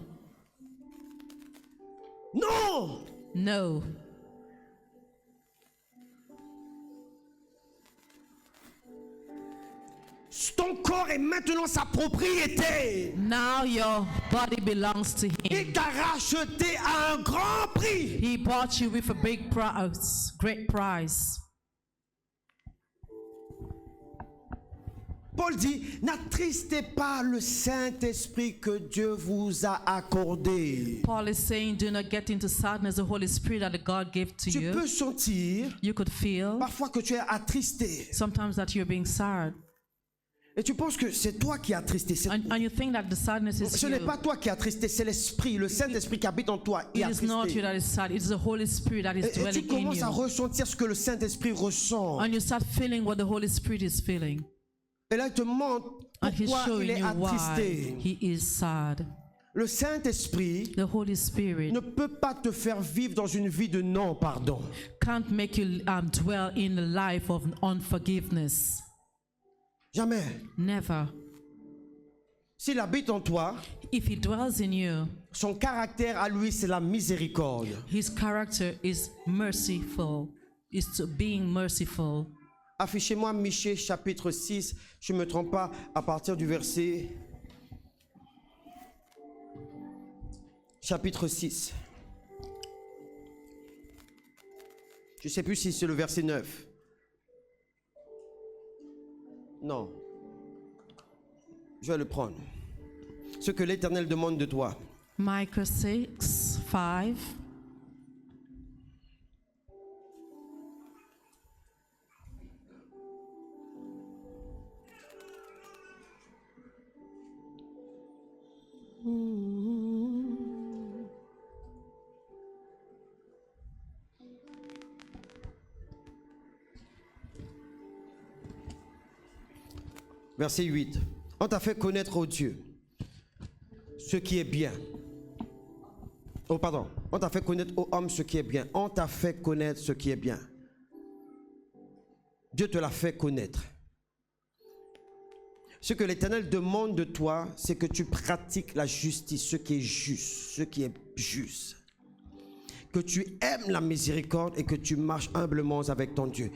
Non! no. Ton corps est maintenant sa propriété. Now your body belongs to him. Il t'a racheté à un grand prix. He bought you with a big price, great price. Paul dit, n'attristez pas le Saint-Esprit que Dieu vous a accordé. Paul is saying, do not get into sadness, the Holy Spirit that God gave to Tu peux you. sentir You could feel parfois que tu es attristé. sometimes that you're being sad. Et tu penses que c'est toi qui es attristé. And you think that the sadness is Ce n'est you. pas toi qui es attristé, c'est l'Esprit, le Saint-Esprit qui habite en toi et It is not you attristé. that is sad, it's the Holy Spirit that is Et tu dwelling in commences à you. ressentir ce que le Saint-Esprit ressent. And you start feeling what the Holy Spirit is feeling. Et là, il te montre And he's pourquoi il showing est you why attristé. he is sad. Le Saint-Esprit The Holy Spirit ne peut pas te faire vivre dans une vie de non-pardon. can't make you dwell in a life of unforgiveness. Jamais. Never. S'il habite en toi, If he dwells in you, son caractère à lui, c'est la miséricorde. his character is merciful, is to being merciful. Affichez-moi Michée chapitre 6, je ne me trompe pas, à partir du verset... Chapitre 6. Je ne sais plus si c'est le verset 9. Non. Je vais le prendre. Ce que l'Éternel demande de toi. Micah 6, 5. Verset 8. On t'a fait connaître, ô Dieu, ce qui est bien. Oh, pardon. On t'a fait connaître, ô homme, ce qui est bien. On t'a fait connaître ce qui est bien. Dieu te l'a fait connaître. Ce que l'Éternel demande de toi, c'est que tu pratiques la justice, ce qui est juste, ce qui est juste. Que tu aimes la miséricorde et que tu marches humblement avec ton Dieu.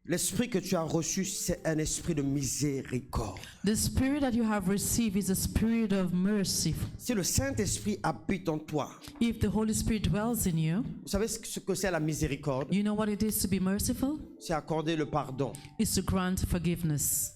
L'esprit que tu as reçu, c'est un esprit de miséricorde. The spirit that you have received is a spirit of mercy. Si le Saint-Esprit habite en toi, If the Holy Spirit dwells in you, vous savez ce que c'est la miséricorde? you know what it is to be merciful? C'est accorder le pardon. It's to grant forgiveness.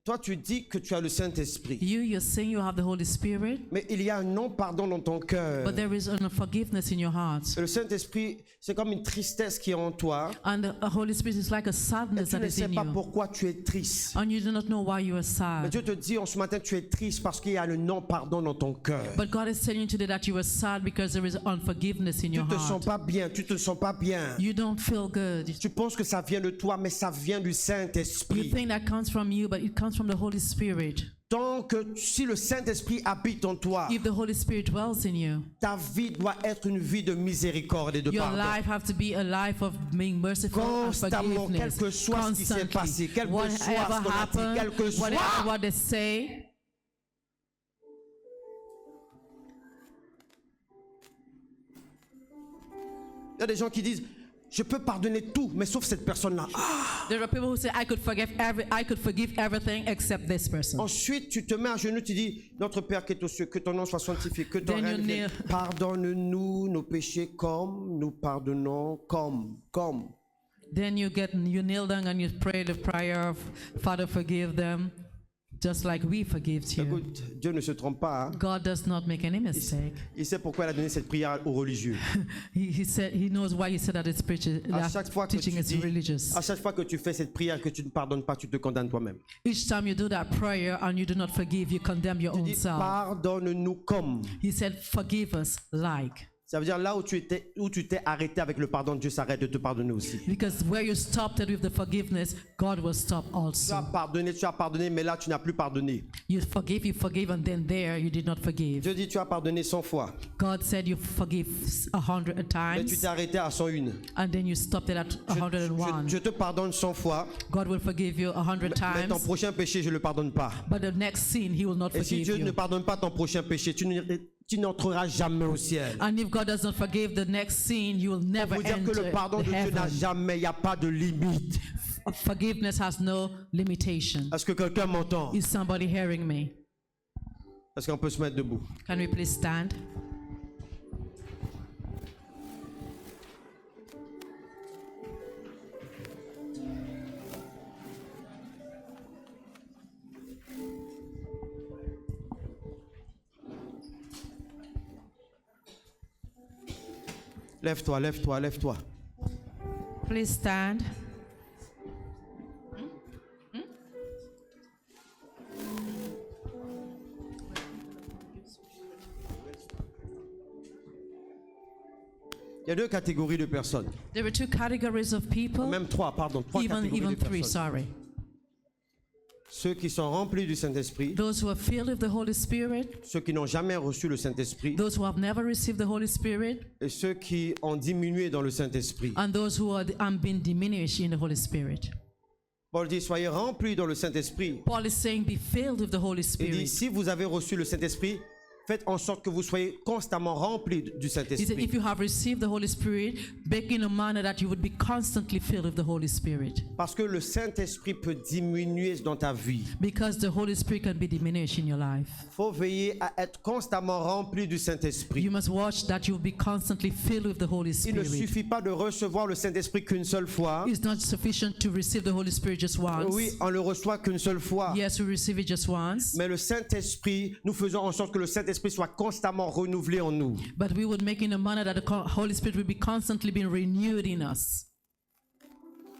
Toi, tu dis que tu as le Saint-Esprit, You're saying you have the Holy Spirit, mais il y a un non-pardon dans ton cœur. but there is unforgiveness in your heart. Et le Saint-Esprit, c'est comme une tristesse qui est en toi. And the Holy Spirit is like a Et sadness tu that ne is sais in pas you. pourquoi tu es triste. And you do not know why you are Mais sad. Dieu te dit en ce matin, tu es triste parce qu'il y a le non-pardon dans ton cœur. But God is telling you today that you are sad because there is unforgiveness in Tu your te sens heart. pas bien, tu te sens pas bien. You don't feel good. Tu penses que ça vient de toi, mais ça vient du You Saint-Esprit. think that comes from you, but it comes from the Holy Spirit. Tant que si le Saint-Esprit habite en toi, If the Holy Spirit dwells in you, ta vie doit être une vie de miséricorde et de your pardon. life has to be a life of being merciful and Constamment, quel forgiveness. que soit ce qui s'est passé, quel que soit ce Whatever qu'on a dit, happened, quel que soit. whatever what they say, Il y a des gens qui disent, je peux pardonner tout, mais sauf cette personne-là. Ah. there are people who say, I could forgive everything except this person. Ensuite, tu te mets à genoux, tu dis, notre Père qui est aux cieux, que ton nom soit sanctifié, que ton Then you règne vienne. kneel. Pardonne-nous nos péchés comme nous pardonnons, comme. Then you kneel down and you pray the prayer of Father, forgive them, just like we forgive you. Écoute, Dieu ne se trompe pas. Hein. God does not make any mistake. Il sait pourquoi il a donné cette prière aux religieux. He said he knows why he said that it's preaching, À chaque fois que teaching tu is dis, religious. à chaque fois que tu fais cette prière que tu ne pardonnes pas, tu te condamnes toi-même. Each time you do that prayer and you do not forgive, you condemn your Tu own dis, self. pardonne-nous comme. He said, forgive us like. Ça veut dire là où tu t'es arrêté avec le pardon, Dieu s'arrête de te pardonner aussi. Because where you stopped it with the forgiveness, God will stop Tu as also. pardonné, mais là tu n'as plus pardonné. You forgive, and then there you did not forgive. Dieu dit tu as pardonné 100 fois, God said you forgive 100 mais tu times, t'es arrêté à 101. and then you stopped it at 101. Je te pardonne 100 fois, God will forgive you 100 mais ton times, prochain péché je ne le pardonne pas. but the next sin, He will not Et si forgive Dieu ne you. pardonne pas ton prochain péché, tu n'entreras jamais au ciel. And if God does not forgive the next sin, you will never Pour dire que enter le pardon the de Dieu n'a heaven. jamais, il n'y a pas de limite. Forgiveness has no limitation. Est-ce que quelqu'un m'entend? Is somebody hearing me? Est-ce qu'on peut se mettre debout? Can we please stand? Lève-toi, lève-toi, lève-toi. Please stand. Il y a deux catégories de personnes. There were two categories of people, Même trois, pardon. Trois catégories even de three, personnes. sorry. Ceux qui sont remplis du Saint-Esprit, Those who are filled with the Holy Spirit, ceux qui n'ont jamais reçu le Saint-Esprit, those who have never received the Holy Spirit, et ceux qui ont diminué dans le Saint-Esprit. and those who are been diminished in the Holy Spirit. Paul dit, soyez remplis dans le Saint-Esprit. Paul is saying, be filled with the Holy Il dit, Spirit. si vous avez reçu le Saint-Esprit, faites en sorte que vous soyez constamment remplis du He said, Saint-Esprit. if you have received the Holy Spirit, beg in a manner that you would be constantly filled with the Holy Spirit. Parce que le Saint-Esprit peut diminuer dans ta vie. Because the Holy Spirit can be diminished in your life. Il faut veiller à être constamment rempli du Saint-Esprit. You must watch that you will be constantly filled with the Holy Il ne Spirit. suffit pas de recevoir le Saint-Esprit qu'une seule fois. It's not sufficient to receive the Holy Spirit just once. Oui, on le reçoit qu'une seule fois. Yes, we receive it just once. Mais le Saint-Esprit, nous faisons en sorte que le Saint-Esprit soit constamment renouvelé en nous. But we would make in a manner that the Holy Spirit will be constantly being renewed in us.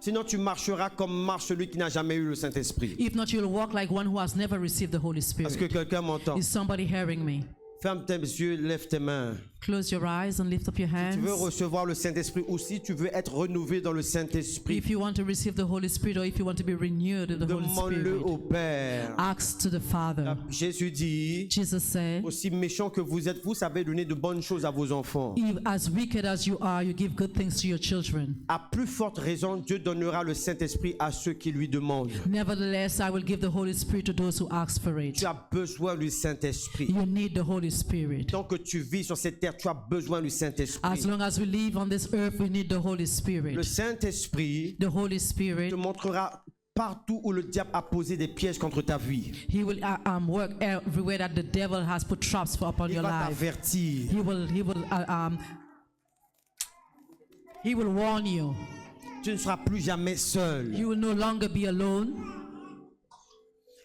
Sinon, tu marcheras comme marche celui qui n'a jamais eu le Saint-Esprit. If not, you'll walk like one who has never received the Holy Est-ce que Spirit. quelqu'un m'entend? Is somebody hearing me? Ferme tes yeux, lève tes mains. Close your eyes and lift up your Tu veux hands. recevoir le Saint-Esprit aussi, tu veux être renouvelé dans le Saint-Esprit. If you want to receive the Holy Spirit or if you want to be renewed in the Holy Demande-le Spirit, au Père. ask to the Father. Jésus dit, Jesus said, aussi méchant que vous êtes, vous savez donner de bonnes choses à vos enfants. if as wicked as you are, you give good things to your children. À plus forte raison, Dieu donnera le Saint-Esprit à ceux qui lui demandent. Nevertheless, I will give the Holy Spirit to those who ask for it. Tu as besoin du Saint-Esprit. You need the Holy Spirit. Tant que tu vis sur cette terre, tu as besoin du As Saint-Esprit. long as we live on this earth, we need the Holy Spirit. Le Saint-Esprit The Holy Spirit, te montrera partout où le diable a posé des pièges contre ta vie. He will work everywhere that the devil has put traps upon Il your va life. t'avertir. He will warn you. Tu ne seras plus jamais seul. You will no longer be alone.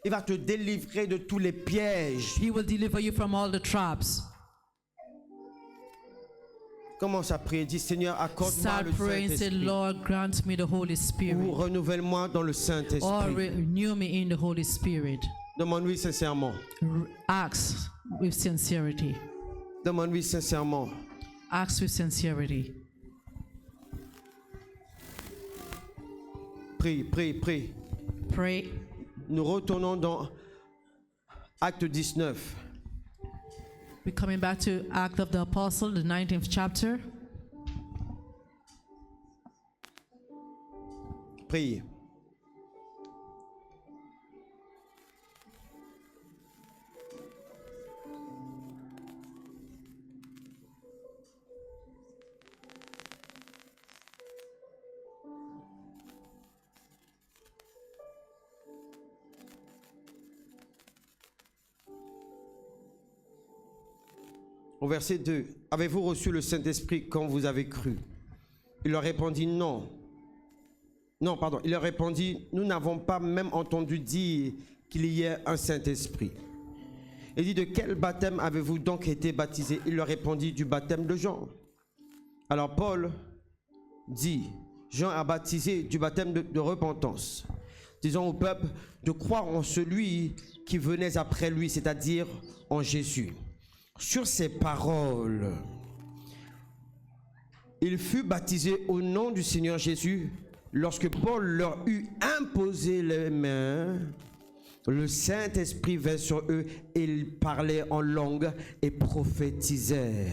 Il va te délivrer de tous les pièges. He will deliver you from all the traps. Commence à prier. Dis, Seigneur, accorde-moi Start le praying, say, Saint-Esprit. Lord, grant me the Holy Ou Spirit. renouvelle-moi dans le Or Saint-Esprit. renew me in the Holy Spirit. Demande-lui sincèrement. Ask with sincerity. Demande-lui sincèrement. Ask with sincerity. Prie, prie, prie. Pray. Nous retournons dans Acte 19. We're coming back to Act of the Apostle, the 19th chapter. Priez. Au verset 2, avez-vous reçu le Saint-Esprit quand vous avez cru? Il leur répondit non. Non, pardon. Il leur répondit, nous n'avons pas même entendu dire qu'il y ait un Saint-Esprit. Il dit, de quel baptême avez-vous donc été baptisés? Il leur répondit, du baptême de Jean. Alors Paul dit, Jean a baptisé du baptême de repentance, disons au peuple de croire en celui qui venait après lui, c'est-à-dire en Jésus. Sur ces paroles, il fut baptisé au nom du Seigneur Jésus. Lorsque Paul leur eut imposé les mains, le Saint-Esprit vint sur eux et ils parlaient en langue et prophétisaient.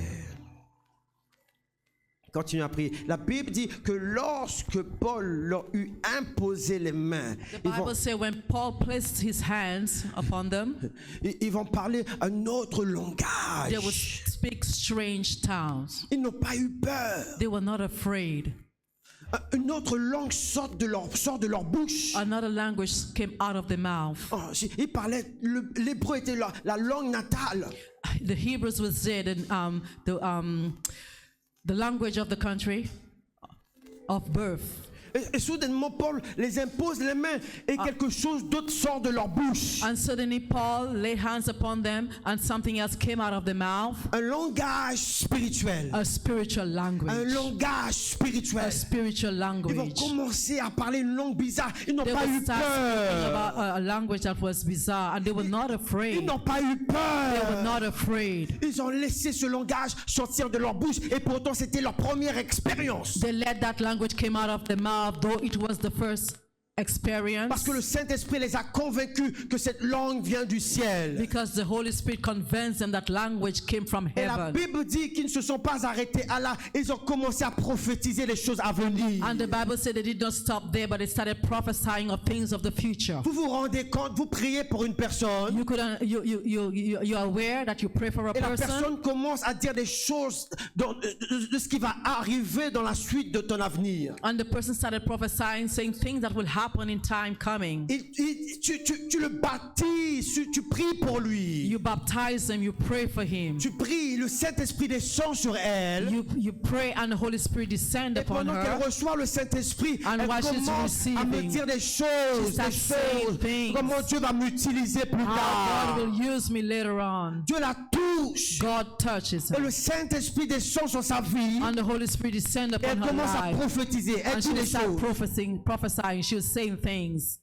Continue à prier. La Bible dit que lorsque Paul leur eut imposé les mains, The Bible says when Paul placed his hands upon them, ils vont parler un autre they langage. would speak strange tongues. Ils n'ont pas eu peur. They were not afraid. Une autre langue sort de leur bouche. Another language came out of their mouth. Oh, ils parlaient, l'hébreu était la langue natale. The Hebrews was said in the language of the country of birth. Et soudainement, Paul les impose les mains et quelque chose d'autre sort de leur bouche. And suddenly Paul laid hands upon them and something else came out of their mouth. Un langage spirituel. A spiritual language. Un langage spirituel. A spiritual Ils vont language. commencer à parler une langue bizarre. Ils n'ont They pas would eu start speaking peur. about a language that was bizarre and they were not Ils afraid. n'ont pas eu They were peur. not afraid. Ils ont laissé ce langage sortir de leur bouche et pourtant c'était leur première expérience. They let that language came out of their mouth, though it was the first experience. Parce que le Saint-Esprit les a convaincus que cette langue vient du ciel. Because the Holy Spirit convinced them that language came from Et la heaven. Bible dit qu'ils ne se sont pas arrêtés à là. Ils ont commencé à prophétiser les choses à venir. And the Bible said they did not stop there, but they started prophesying of things of the future. Vous vous rendez compte, vous priez pour une personne You are aware that you pray for a et la person, personne commence à dire des choses de ce qui va arriver dans la suite de ton avenir. and the person started prophesying, saying things that will happen in time coming. Tu le baptises, tu pries pour lui. You baptize them, you pray for him. Tu pries, le Saint-Esprit descend sur elle. You pray and the Holy Spirit descend Et upon pendant qu'elle her. reçoit le Saint-Esprit, And elle while she's commence à me receiving, dire des she choses, starts saying things. comment Dieu va m'utiliser plus God tard. will use me later on. Dieu la touche. God touches Et her. le Saint-Esprit descend sur sa vie. And the Holy Spirit descend Et upon elle her commence à life. prophétiser. Elle And dit she will des start choses. prophesying. She was saying things.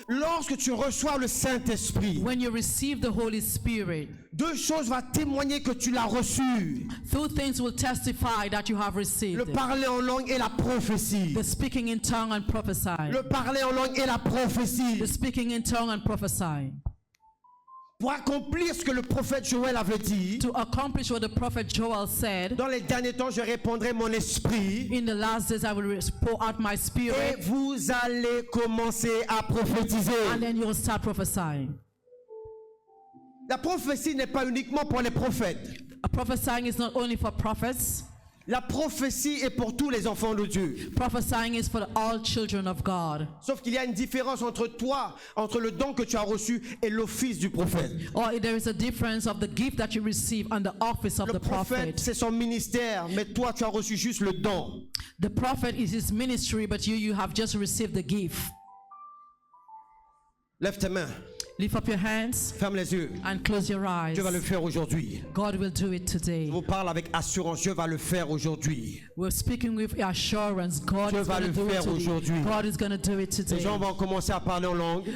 Lorsque tu reçois le Saint-Esprit, When you receive the Holy Spirit, deux choses vont témoigner que tu l'as reçu. two things will testify that you have received Le it. parler en langue et la prophétie. The speaking in tongue and prophesying. Le parler en langue et la prophétie. The speaking in tongue and prophesying. Pour accomplir ce que le prophète Joël avait dit, To accomplish what the prophet Joel said, dans les derniers temps, je répandrai mon esprit in the last days I will pour out my et spirit, vous allez commencer à prophétiser. and then you will start prophesying. La prophétie n'est pas uniquement pour les prophètes. Prophesying is not only for prophets. La prophétie est pour tous les enfants de Dieu. Prophesying is for all children of God. Sauf qu'il y a une différence entre toi, entre le don que tu as reçu et l'office du prophète. Or there is a difference of the gift that you receive and the office of Le the prophète, prophet. c'est son ministère, mais toi, tu as reçu juste le don. The prophet is his ministry, but you have just received the gift. Lève tes mains, Lift up your hands ferme les yeux. and close your eyes. Dieu va le faire aujourd'hui. God will do it today. Je vous parle avec assurance, Dieu va le faire aujourd'hui. We're speaking with assurance. God Dieu is va going to le do it faire today. aujourd'hui. God is going to do it Les today. gens vont commencer à parler en langue,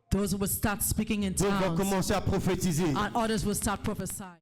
Those will start speaking in d'autres vont tongues, commencer à prophétiser. and others will start prophesying.